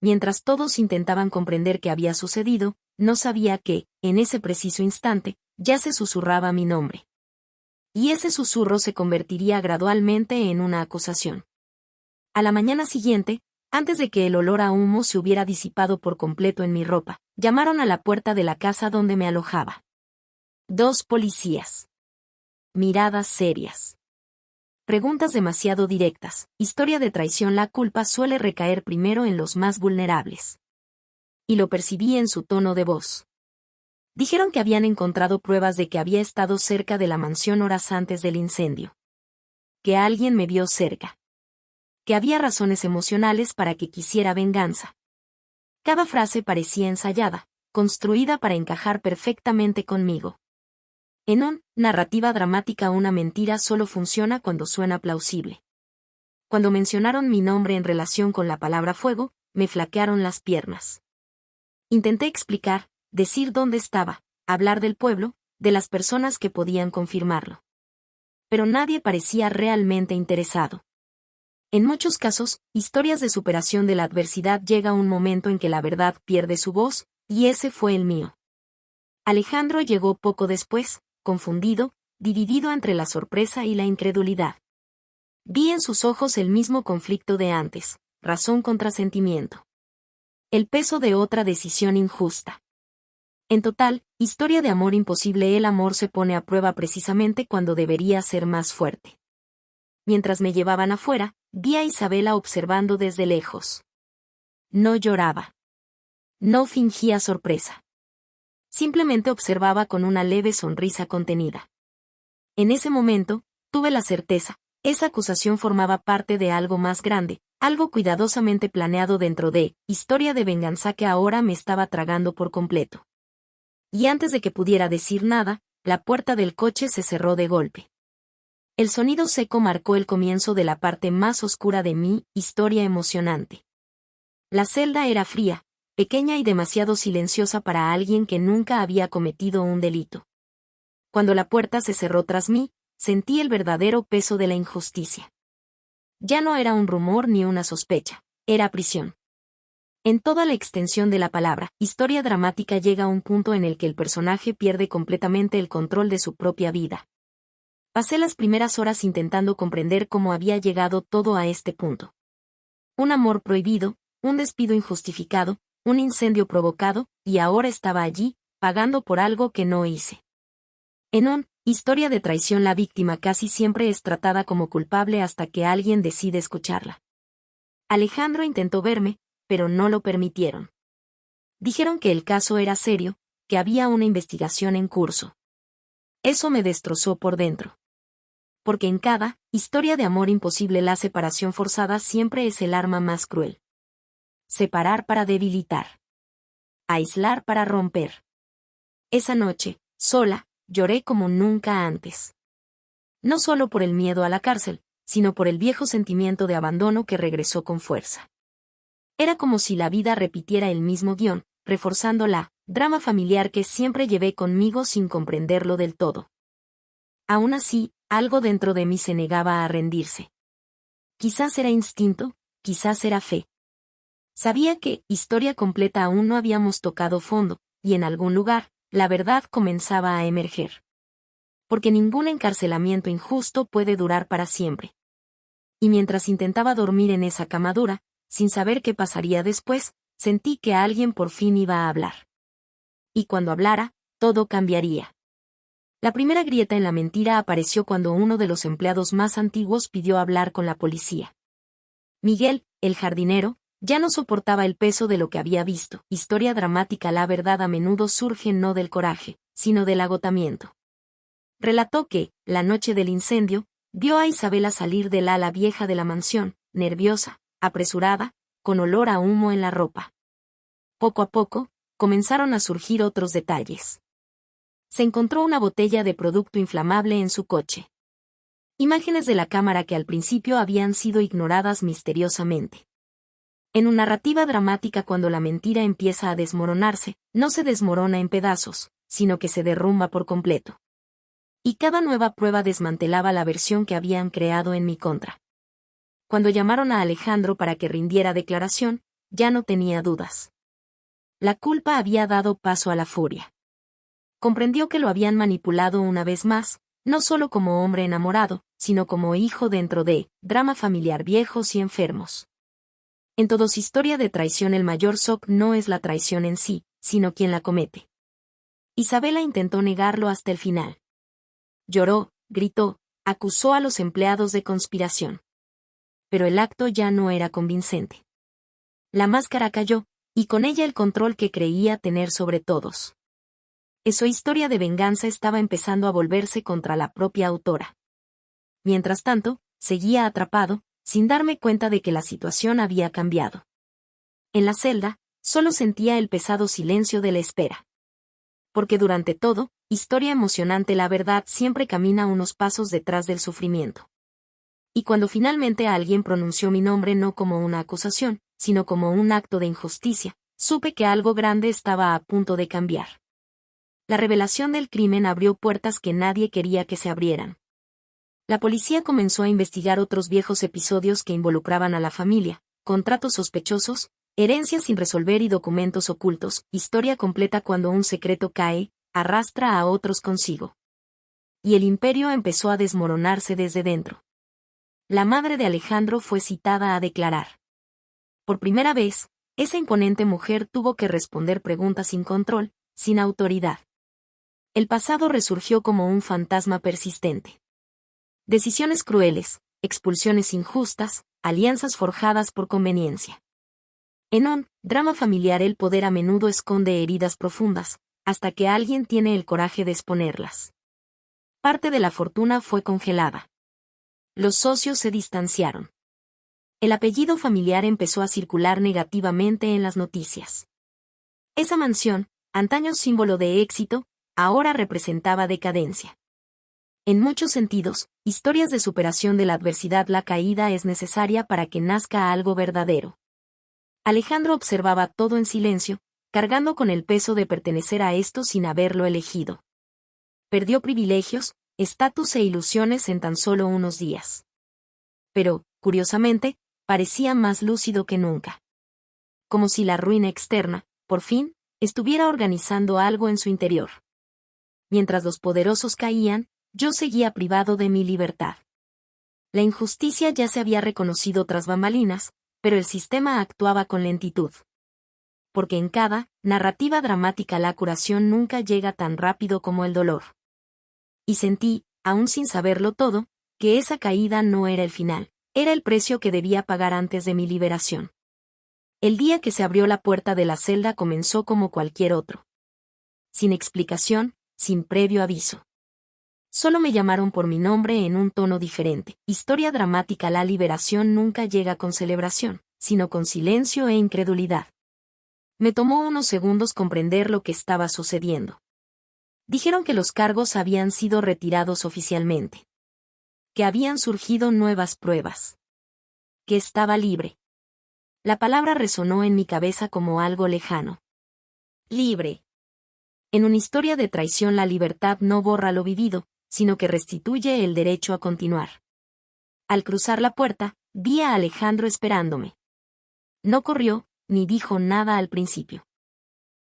[SPEAKER 1] Mientras todos intentaban comprender qué había sucedido, no sabía que, en ese preciso instante, ya se susurraba mi nombre. Y ese susurro se convertiría gradualmente en una acusación. A la mañana siguiente, antes de que el olor a humo se hubiera disipado por completo en mi ropa, llamaron a la puerta de la casa donde me alojaba. 2 policías. Miradas serias. Preguntas demasiado directas. Historia de traición. La culpa suele recaer primero en los más vulnerables. Y lo percibí en su tono de voz. Dijeron que habían encontrado pruebas de que había estado cerca de la mansión horas antes del incendio. Que alguien me vio cerca. Que había razones emocionales para que quisiera venganza. Cada frase parecía ensayada, construida para encajar perfectamente conmigo. En una narrativa dramática una mentira solo funciona cuando suena plausible. Cuando mencionaron mi nombre en relación con la palabra fuego, me flaquearon las piernas. Intenté explicar, decir dónde estaba, hablar del pueblo, de las personas que podían confirmarlo. Pero nadie parecía realmente interesado. En muchos casos, historias de superación de la adversidad llega un momento en que la verdad pierde su voz, y ese fue el mío. Alejandro llegó poco después, confundido, dividido entre la sorpresa y la incredulidad. Vi en sus ojos el mismo conflicto de antes, razón contra sentimiento. El peso de otra decisión injusta. En total, historia de amor imposible. El amor se pone a prueba precisamente cuando debería ser más fuerte. Mientras me llevaban afuera, vi a Isabela observando desde lejos. No lloraba. No fingía sorpresa. Simplemente observaba con una leve sonrisa contenida. En ese momento, tuve la certeza, esa acusación formaba parte de algo más grande, algo cuidadosamente planeado dentro de historia de venganza que ahora me estaba tragando por completo. Y antes de que pudiera decir nada, la puerta del coche se cerró de golpe. El sonido seco marcó el comienzo de la parte más oscura de mi historia emocionante. La celda era fría, pequeña y demasiado silenciosa para alguien que nunca había cometido un delito. Cuando la puerta se cerró tras mí, sentí el verdadero peso de la injusticia. Ya no era un rumor ni una sospecha, era prisión. En toda la extensión de la palabra, historia dramática llega a un punto en el que el personaje pierde completamente el control de su propia vida. Pasé las primeras horas intentando comprender cómo había llegado todo a este punto. Un amor prohibido, un despido injustificado, un incendio provocado, y ahora estaba allí, pagando por algo que no hice. En una historia de traición la víctima casi siempre es tratada como culpable hasta que alguien decide escucharla. Alejandro intentó verme, pero no lo permitieron. Dijeron que el caso era serio, que había una investigación en curso. Eso me destrozó por dentro. Porque en cada historia de amor imposible la separación forzada siempre es el arma más cruel. Separar para debilitar. Aislar para romper. Esa noche, sola, lloré como nunca antes. No solo por el miedo a la cárcel, sino por el viejo sentimiento de abandono que regresó con fuerza. Era como si la vida repitiera el mismo guión, reforzando la drama familiar que siempre llevé conmigo sin comprenderlo del todo. Aún así, algo dentro de mí se negaba a rendirse. Quizás era instinto, quizás era fe. Sabía que, historia completa aún no habíamos tocado fondo, y en algún lugar, la verdad comenzaba a emerger. Porque ningún encarcelamiento injusto puede durar para siempre. Y mientras intentaba dormir en esa cama dura, sin saber qué pasaría después, sentí que alguien por fin iba a hablar. Y cuando hablara, todo cambiaría. La primera grieta en la mentira apareció cuando uno de los empleados más antiguos pidió hablar con la policía. Miguel, el jardinero, ya no soportaba el peso de lo que había visto. Historia dramática. La verdad a menudo surge no del coraje, sino del agotamiento. Relató que, la noche del incendio, vio a Isabela salir del ala vieja de la mansión, nerviosa, apresurada, con olor a humo en la ropa. Poco a poco, comenzaron a surgir otros detalles. Se encontró una botella de producto inflamable en su coche. Imágenes de la cámara que al principio habían sido ignoradas misteriosamente. En una narrativa dramática, cuando la mentira empieza a desmoronarse, no se desmorona en pedazos, sino que se derrumba por completo. Y cada nueva prueba desmantelaba la versión que habían creado en mi contra. Cuando llamaron a Alejandro para que rindiera declaración, ya no tenía dudas. La culpa había dado paso a la furia. Comprendió que lo habían manipulado una vez más, no solo como hombre enamorado, sino como hijo dentro de drama familiar viejos y enfermos. En todos historia de traición el mayor shock no es la traición en sí, sino quien la comete. Isabela intentó negarlo hasta el final. Lloró, gritó, acusó a los empleados de conspiración. Pero el acto ya no era convincente. La máscara cayó, y con ella el control que creía tener sobre todos. Esa historia de venganza estaba empezando a volverse contra la propia autora. Mientras tanto, seguía atrapado, sin darme cuenta de que la situación había cambiado. En la celda, solo sentía el pesado silencio de la espera. Porque durante todo, historia emocionante, la verdad siempre camina unos pasos detrás del sufrimiento. Y cuando finalmente alguien pronunció mi nombre no como una acusación, sino como un acto de injusticia, supe que algo grande estaba a punto de cambiar. La revelación del crimen abrió puertas que nadie quería que se abrieran. La policía comenzó a investigar otros viejos episodios que involucraban a la familia, contratos sospechosos, herencias sin resolver y documentos ocultos, historia completa cuando un secreto cae, arrastra a otros consigo. Y el imperio empezó a desmoronarse desde dentro. La madre de Alejandro fue citada a declarar. Por primera vez, esa imponente mujer tuvo que responder preguntas sin control, sin autoridad. El pasado resurgió como un fantasma persistente. Decisiones crueles, expulsiones injustas, alianzas forjadas por conveniencia. En un drama familiar el poder a menudo esconde heridas profundas, hasta que alguien tiene el coraje de exponerlas. Parte de la fortuna fue congelada. Los socios se distanciaron. El apellido familiar empezó a circular negativamente en las noticias. Esa mansión, antaño símbolo de éxito, ahora representaba decadencia. En muchos sentidos, historias de superación de la adversidad. La caída es necesaria para que nazca algo verdadero. Alejandro observaba todo en silencio, cargando con el peso de pertenecer a esto sin haberlo elegido. Perdió privilegios, estatus e ilusiones en tan solo unos días. Pero, curiosamente, parecía más lúcido que nunca. Como si la ruina externa, por fin, estuviera organizando algo en su interior. Mientras los poderosos caían, yo seguía privado de mi libertad. La injusticia ya se había reconocido tras bambalinas, pero el sistema actuaba con lentitud. Porque en cada narrativa dramática la curación nunca llega tan rápido como el dolor. Y sentí, aún sin saberlo todo, que esa caída no era el final, era el precio que debía pagar antes de mi liberación. El día que se abrió la puerta de la celda comenzó como cualquier otro. Sin explicación, sin previo aviso. Solo me llamaron por mi nombre en un tono diferente. Historia dramática. La liberación nunca llega con celebración, sino con silencio e incredulidad. Me tomó unos segundos comprender lo que estaba sucediendo. Dijeron que los cargos habían sido retirados oficialmente. Que habían surgido nuevas pruebas. Que estaba libre. La palabra resonó en mi cabeza como algo lejano. Libre. En una historia de traición la libertad no borra lo vivido, sino que restituye el derecho a continuar. Al cruzar la puerta, vi a Alejandro esperándome. No corrió, ni dijo nada al principio.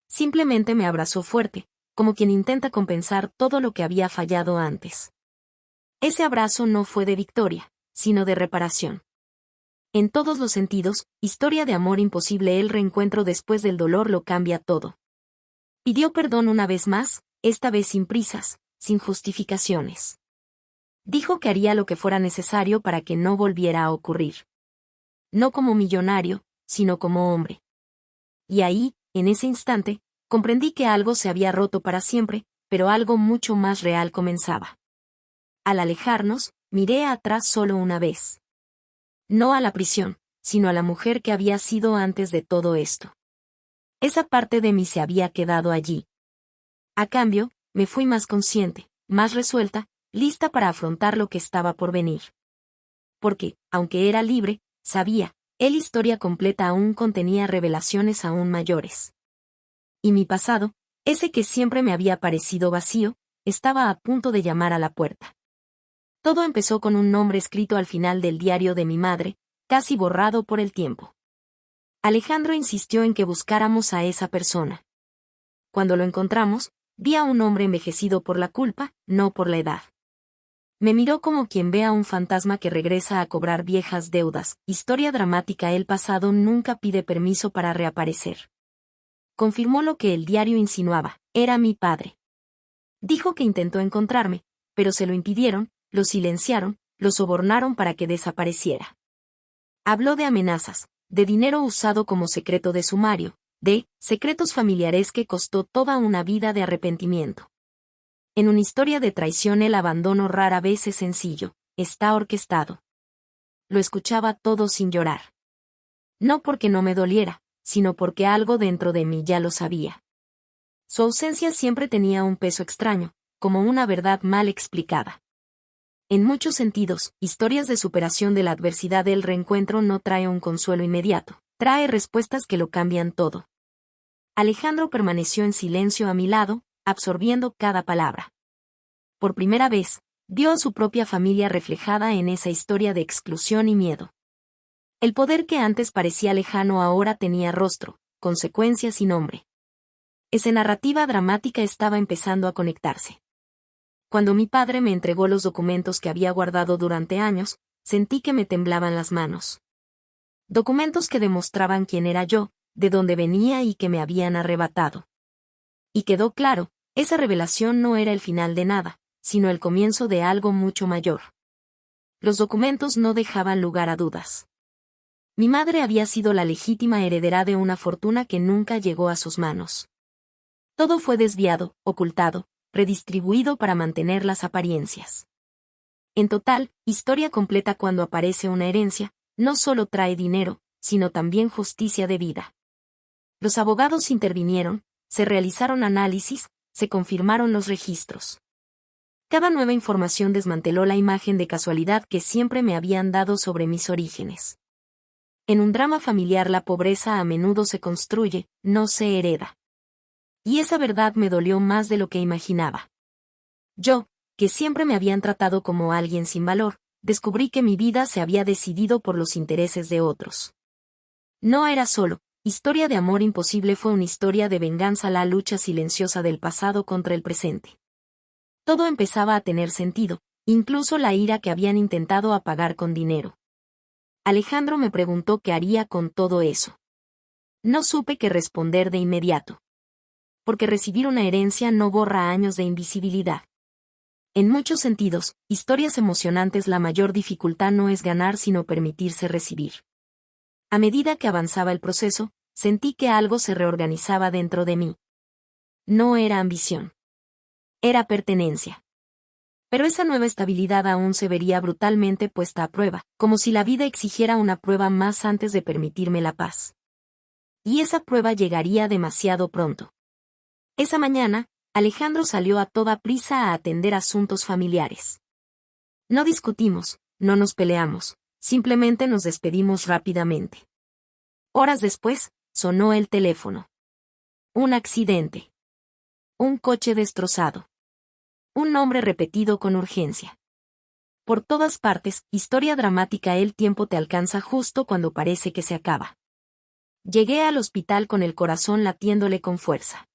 [SPEAKER 1] Simplemente me abrazó fuerte, como quien intenta compensar todo lo que había fallado antes. Ese abrazo no fue de victoria, sino de reparación. En todos los sentidos, historia de amor imposible. El reencuentro después del dolor lo cambia todo. Pidió perdón una vez más, esta vez sin prisas, sin justificaciones. Dijo que haría lo que fuera necesario para que no volviera a ocurrir. No como millonario, sino como hombre. Y ahí, en ese instante, comprendí que algo se había roto para siempre, pero algo mucho más real comenzaba. Al alejarnos, miré atrás solo una vez. No a la prisión, sino a la mujer que había sido antes de todo esto. Esa parte de mí se había quedado allí. A cambio, me fui más consciente, más resuelta, lista para afrontar lo que estaba por venir. Porque, aunque era libre, sabía, la historia completa aún contenía revelaciones aún mayores. Y mi pasado, Ese que siempre me había parecido vacío, estaba a punto de llamar a la puerta. Todo empezó con un nombre escrito al final del diario de mi madre, casi borrado por el tiempo. Alejandro insistió en que buscáramos a esa persona. Cuando lo encontramos, vi a un hombre envejecido por la culpa, no por la edad. Me miró como quien ve a un fantasma que regresa a cobrar viejas deudas. Historia dramática: el pasado nunca pide permiso para reaparecer. Confirmó lo que el diario insinuaba: era mi padre. Dijo que intentó encontrarme, pero se lo impidieron, lo silenciaron, lo sobornaron para que desapareciera. Habló de amenazas, de dinero usado como secreto de sumario, de secretos familiares que costó toda una vida de arrepentimiento. En una historia de traición el abandono rara vez es sencillo, está orquestado. Lo escuchaba todo sin llorar. No porque no me doliera, sino porque algo dentro de mí ya lo sabía. Su ausencia siempre tenía un peso extraño, como una verdad mal explicada. En muchos sentidos, historias de superación de la adversidad del reencuentro no trae un consuelo inmediato, trae respuestas que lo cambian todo. Alejandro permaneció en silencio a mi lado, absorbiendo cada palabra. Por primera vez, vio a su propia familia reflejada en esa historia de exclusión y miedo. El poder que antes parecía lejano ahora tenía rostro, consecuencias y nombre. Esa narrativa dramática estaba empezando a conectarse. Cuando mi padre me entregó los documentos que había guardado durante años, sentí que me temblaban las manos. Documentos que demostraban quién era yo, de dónde venía y que me habían arrebatado. Y quedó claro, esa revelación no era el final de nada, sino el comienzo de algo mucho mayor. Los documentos no dejaban lugar a dudas. Mi madre había sido la legítima heredera de una fortuna que nunca llegó a sus manos. Todo fue desviado, ocultado, redistribuido para mantener las apariencias. En total, historia completa: cuando aparece una herencia, no solo trae dinero, sino también justicia de vida. Los abogados intervinieron, se realizaron análisis, se confirmaron los registros. Cada nueva información desmanteló la imagen de casualidad que siempre me habían dado sobre mis orígenes. En un drama familiar la pobreza a menudo se construye, no se hereda. Y esa verdad me dolió más de lo que imaginaba. Yo, que siempre me habían tratado como alguien sin valor, descubrí que mi vida se había decidido por los intereses de otros. No era solo Historia de amor imposible, fue una historia de venganza, la lucha silenciosa del pasado contra el presente. Todo empezaba a tener sentido, incluso la ira que habían intentado apagar con dinero. Alejandro me preguntó qué haría con todo eso. No supe qué responder de inmediato. Porque recibir una herencia no borra años de invisibilidad. En muchos sentidos, historias emocionantes, la mayor dificultad no es ganar sino permitirse recibir. A medida que avanzaba el proceso, sentí que algo se reorganizaba dentro de mí. No era ambición. Era pertenencia. Pero esa nueva estabilidad aún se vería brutalmente puesta a prueba, como si la vida exigiera una prueba más antes de permitirme la paz. Y esa prueba llegaría demasiado pronto. Esa mañana, Alejandro salió a toda prisa a atender asuntos familiares. No discutimos, no nos peleamos, simplemente nos despedimos rápidamente. Horas después, sonó el teléfono. Un accidente. Un coche destrozado. Un nombre repetido con urgencia. Por todas partes, historia dramática. El tiempo te alcanza justo cuando parece que se acaba. Llegué al hospital con el corazón latiéndole con fuerza.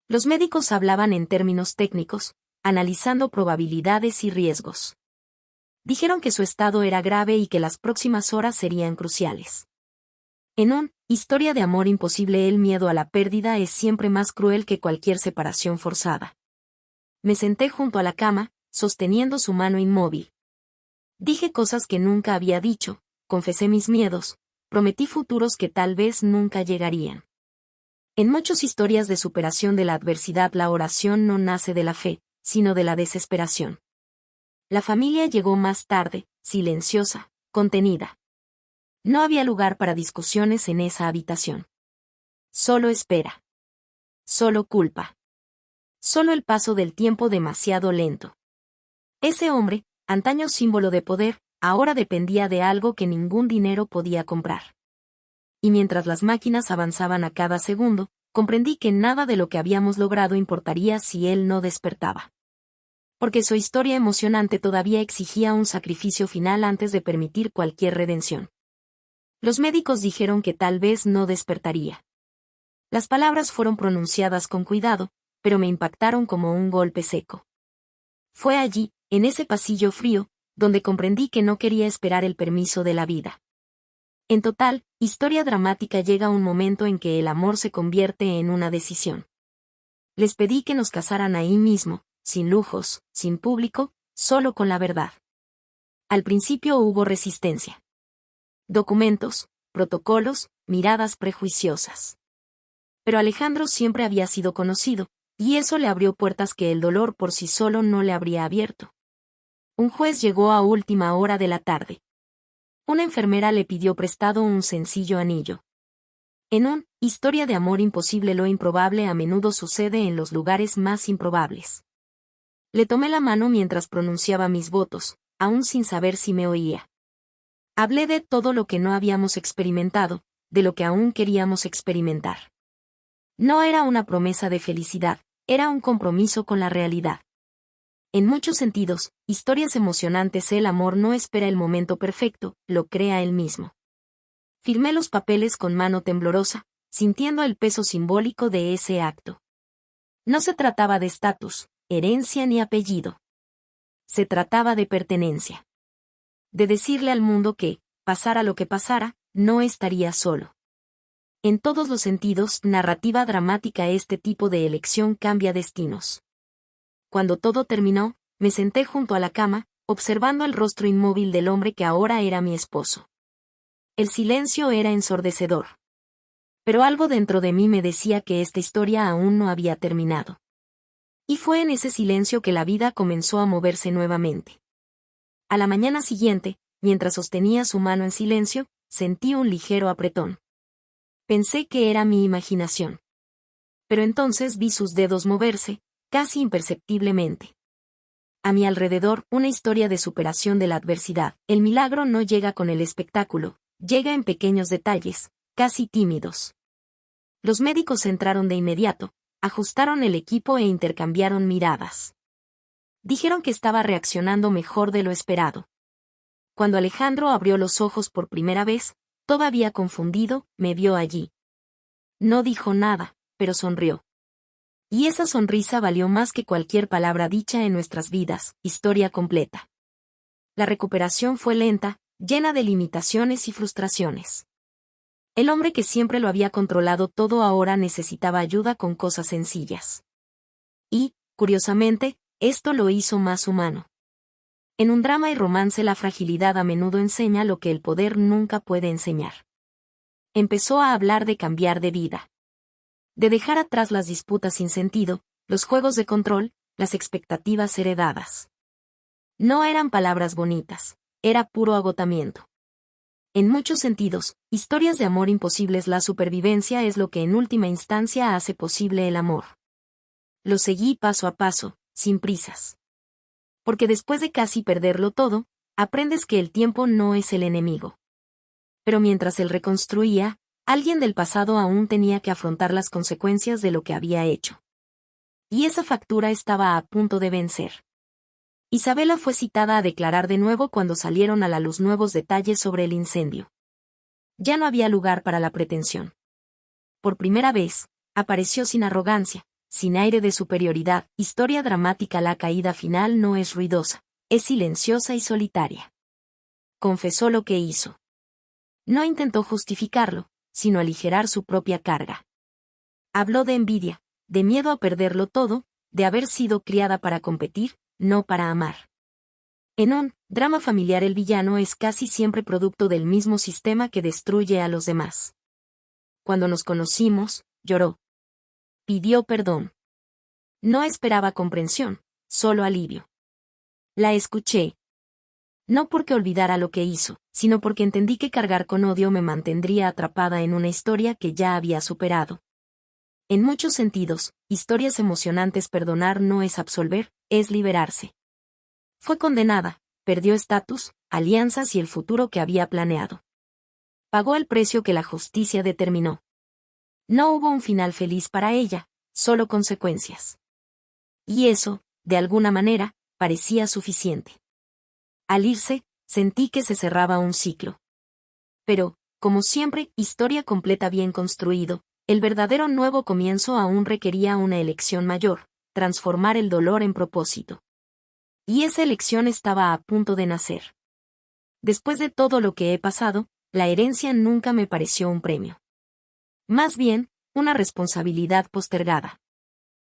[SPEAKER 1] Los médicos hablaban en términos técnicos, analizando probabilidades y riesgos. Dijeron que su estado era grave y que las próximas horas serían cruciales. En un Historia de amor imposible, el miedo a la pérdida es siempre más cruel que cualquier separación forzada. Me senté junto a la cama, sosteniendo su mano inmóvil. Dije cosas que nunca había dicho, confesé mis miedos, prometí futuros que tal vez nunca llegarían. En muchas historias de superación de la adversidad, la oración no nace de la fe, sino de la desesperación. La familia llegó más tarde, silenciosa, contenida. No había lugar para discusiones en esa habitación. Solo espera. Solo culpa. Solo el paso del tiempo demasiado lento. Ese hombre, antaño símbolo de poder, ahora dependía de algo que ningún dinero podía comprar. Y mientras las máquinas avanzaban a cada segundo, comprendí que nada de lo que habíamos logrado importaría si él no despertaba. Porque su historia emocionante todavía exigía un sacrificio final antes de permitir cualquier redención. Los médicos dijeron que tal vez no despertaría. Las palabras fueron pronunciadas con cuidado, pero me impactaron como un golpe seco. Fue allí, en ese pasillo frío, donde comprendí que no quería esperar el permiso de la vida. En total, historia dramática llega un momento en que el amor se convierte en una decisión. Les pedí que nos casaran ahí mismo, sin lujos, sin público, solo con la verdad. Al principio hubo resistencia. Documentos, protocolos, miradas prejuiciosas. Pero Alejandro siempre había sido conocido, y eso le abrió puertas que el dolor por sí solo no le habría abierto. Un juez llegó a última hora de la tarde. Una enfermera le pidió prestado un sencillo anillo. En un historia de amor imposible, lo improbable a menudo sucede en los lugares más improbables. Le tomé la mano mientras pronunciaba mis votos, aún sin saber si me oía. Hablé de todo lo que no habíamos experimentado, de lo que aún queríamos experimentar. No era una promesa de felicidad, era un compromiso con la realidad. En muchos sentidos, historias emocionantes, el amor no espera el momento perfecto, lo crea él mismo. Firmé los papeles con mano temblorosa, sintiendo el peso simbólico de ese acto. No se trataba de estatus, herencia ni apellido. Se trataba de pertenencia. De decirle al mundo que, pasara lo que pasara, no estaría solo. En todos los sentidos, narrativa dramática, este tipo de elección cambia destinos. Cuando todo terminó, me senté junto a la cama, observando el rostro inmóvil del hombre que ahora era mi esposo. El silencio era ensordecedor. Pero algo dentro de mí me decía que esta historia aún no había terminado. Y fue en ese silencio que la vida comenzó a moverse nuevamente. A la mañana siguiente, mientras sostenía su mano en silencio, sentí un ligero apretón. Pensé que era mi imaginación. Pero entonces vi sus dedos moverse, casi imperceptiblemente. A mi alrededor, una historia de superación de la adversidad. El milagro no llega con el espectáculo, llega en pequeños detalles, casi tímidos. Los médicos entraron de inmediato, ajustaron el equipo e intercambiaron miradas. Dijeron que estaba reaccionando mejor de lo esperado. Cuando Alejandro abrió los ojos por primera vez, todavía confundido, me vio allí. No dijo nada, pero sonrió. Y esa sonrisa valió más que cualquier palabra dicha en nuestras vidas, historia completa. La recuperación fue lenta, llena de limitaciones y frustraciones. El hombre que siempre lo había controlado todo ahora necesitaba ayuda con cosas sencillas. Y, curiosamente, esto lo hizo más humano. En un drama y romance la fragilidad a menudo enseña lo que el poder nunca puede enseñar. Empezó a hablar de cambiar de vida. De dejar atrás las disputas sin sentido, los juegos de control, las expectativas heredadas. No eran palabras bonitas, era puro agotamiento. En muchos sentidos, historias de amor imposibles, la supervivencia es lo que en última instancia hace posible el amor. Lo seguí paso a paso, sin prisas. Porque después de casi perderlo todo, aprendes que el tiempo no es el enemigo. Pero mientras él reconstruía, alguien del pasado aún tenía que afrontar las consecuencias de lo que había hecho. Y esa factura estaba a punto de vencer. Isabela fue citada a declarar de nuevo cuando salieron a la luz nuevos detalles sobre el incendio. Ya no había lugar para la pretensión. Por primera vez, apareció sin arrogancia, sin aire de superioridad. Historia dramática, la caída final no es ruidosa, es silenciosa y solitaria. Confesó lo que hizo. No intentó justificarlo, sino aligerar su propia carga. Habló de envidia, de miedo a perderlo todo, de haber sido criada para competir, no para amar. En un drama familiar el villano es casi siempre producto del mismo sistema que destruye a los demás. Cuando nos conocimos, lloró. Pidió perdón. No esperaba comprensión, solo alivio. La escuché. No porque olvidara lo que hizo, sino porque entendí que cargar con odio me mantendría atrapada en una historia que ya había superado. En muchos sentidos, historias emocionantes, perdonar no es absolver, es liberarse. Fue condenada, perdió estatus, alianzas y el futuro que había planeado. Pagó el precio que la justicia determinó. No hubo un final feliz para ella, solo consecuencias. Y eso, de alguna manera, parecía suficiente. Al irse, sentí que se cerraba un ciclo. Pero, como siempre, historia completa bien construido, el verdadero nuevo comienzo aún requería una elección mayor, transformar el dolor en propósito. Y esa elección estaba a punto de nacer. Después de todo lo que he pasado, la herencia nunca me pareció un premio. Más bien, una responsabilidad postergada.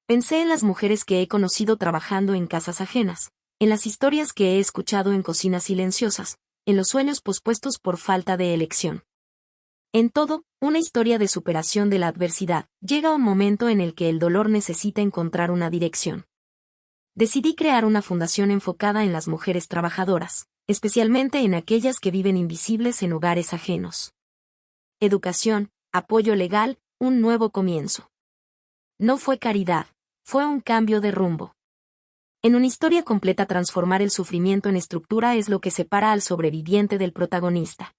[SPEAKER 1] Pensé en las mujeres que he conocido trabajando en casas ajenas, en las historias que he escuchado en cocinas silenciosas, en los sueños pospuestos por falta de elección. En todo, una historia de superación de la adversidad, llega un momento en el que el dolor necesita encontrar una dirección. Decidí crear una fundación enfocada en las mujeres trabajadoras, especialmente en aquellas que viven invisibles en hogares ajenos. Educación, apoyo legal, un nuevo comienzo. No fue caridad, fue un cambio de rumbo. En una historia completa, transformar el sufrimiento en estructura es lo que separa al sobreviviente del protagonista.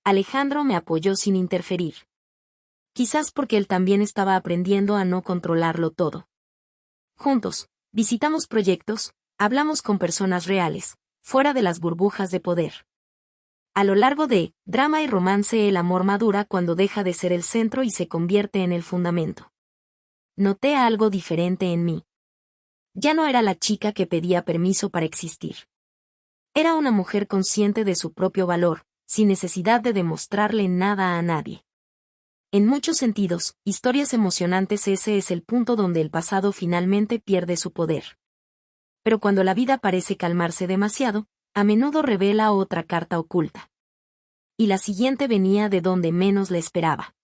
[SPEAKER 1] Alejandro me apoyó sin interferir. Quizás porque él también estaba aprendiendo a no controlarlo todo. Juntos, visitamos proyectos, hablamos con personas reales, fuera de las burbujas de poder. A lo largo de drama y romance, el amor madura cuando deja de ser el centro y se convierte en el fundamento. Noté algo diferente en mí. Ya no era la chica que pedía permiso para existir. Era una mujer consciente de su propio valor, sin necesidad de demostrarle nada a nadie. En muchos sentidos, historias emocionantes, ese es el punto donde el pasado finalmente pierde su poder. Pero cuando la vida parece calmarse demasiado, a menudo revela otra carta oculta. Y la siguiente venía de donde menos la esperaba.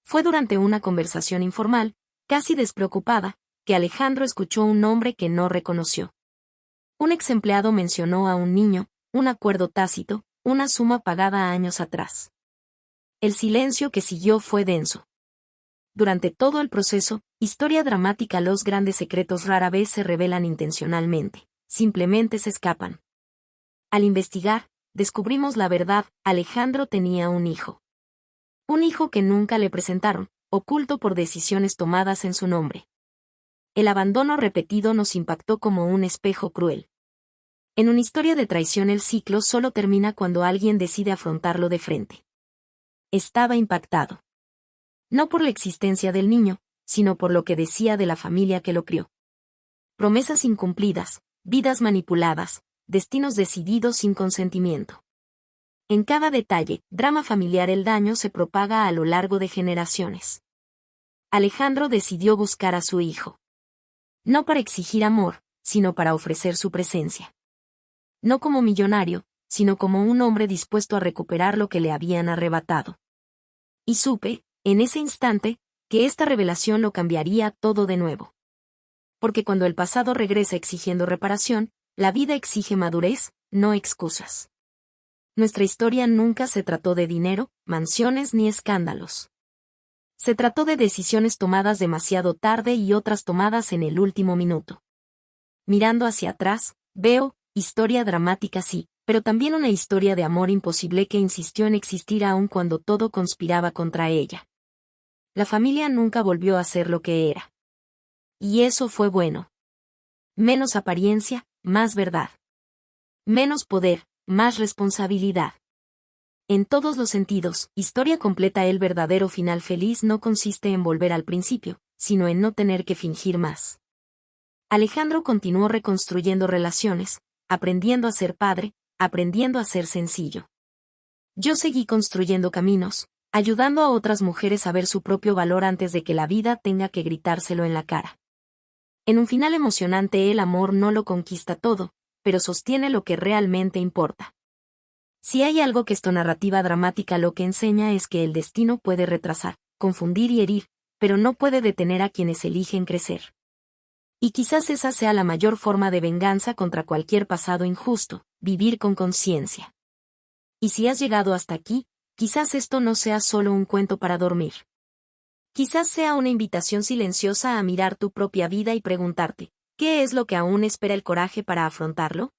[SPEAKER 1] Fue durante una conversación informal, casi despreocupada, que Alejandro escuchó un nombre que no reconoció. Un ex empleado mencionó a un niño, un acuerdo tácito, una suma pagada años atrás. El silencio que siguió fue denso. Durante todo el proceso, historia dramática, los grandes secretos rara vez se revelan intencionalmente, simplemente se escapan. Al investigar, descubrimos la verdad: Alejandro tenía un hijo. Un hijo que nunca le presentaron, oculto por decisiones tomadas en su nombre. El abandono repetido nos impactó como un espejo cruel. En una historia de traición, el ciclo solo termina cuando alguien decide afrontarlo de frente. Estaba impactado. No por la existencia del niño, sino por lo que decía de la familia que lo crió. Promesas incumplidas, vidas manipuladas, destinos decididos sin consentimiento. En cada detalle, drama familiar, el daño se propaga a lo largo de generaciones. Alejandro decidió buscar a su hijo. No para exigir amor, sino para ofrecer su presencia. No como millonario, sino como un hombre dispuesto a recuperar lo que le habían arrebatado. Y supe, en ese instante, que esta revelación lo cambiaría todo de nuevo. Porque cuando el pasado regresa exigiendo reparación, la vida exige madurez, no excusas. Nuestra historia nunca se trató de dinero, mansiones ni escándalos. Se trató de decisiones tomadas demasiado tarde y otras tomadas en el último minuto. Mirando hacia atrás, veo, historia dramática sí, pero también una historia de amor imposible que insistió en existir aun cuando todo conspiraba contra ella. La familia nunca volvió a ser lo que era. Y eso fue bueno. Menos apariencia, más verdad. Menos poder, más responsabilidad. En todos los sentidos, historia completa. El verdadero final feliz no consiste en volver al principio, sino en no tener que fingir más. Alejandro continuó reconstruyendo relaciones, aprendiendo a ser padre, aprendiendo a ser sencillo. Yo seguí construyendo caminos, ayudando a otras mujeres a ver su propio valor antes de que la vida tenga que gritárselo en la cara. En un final emocionante, el amor no lo conquista todo, pero sostiene lo que realmente importa. Si hay algo que esta narrativa dramática lo que enseña es que el destino puede retrasar, confundir y herir, pero no puede detener a quienes eligen crecer. Y quizás esa sea la mayor forma de venganza contra cualquier pasado injusto, vivir con conciencia. Y si has llegado hasta aquí, quizás esto no sea solo un cuento para dormir. Quizás sea una invitación silenciosa a mirar tu propia vida y preguntarte, ¿qué es lo que aún espera el coraje para afrontarlo?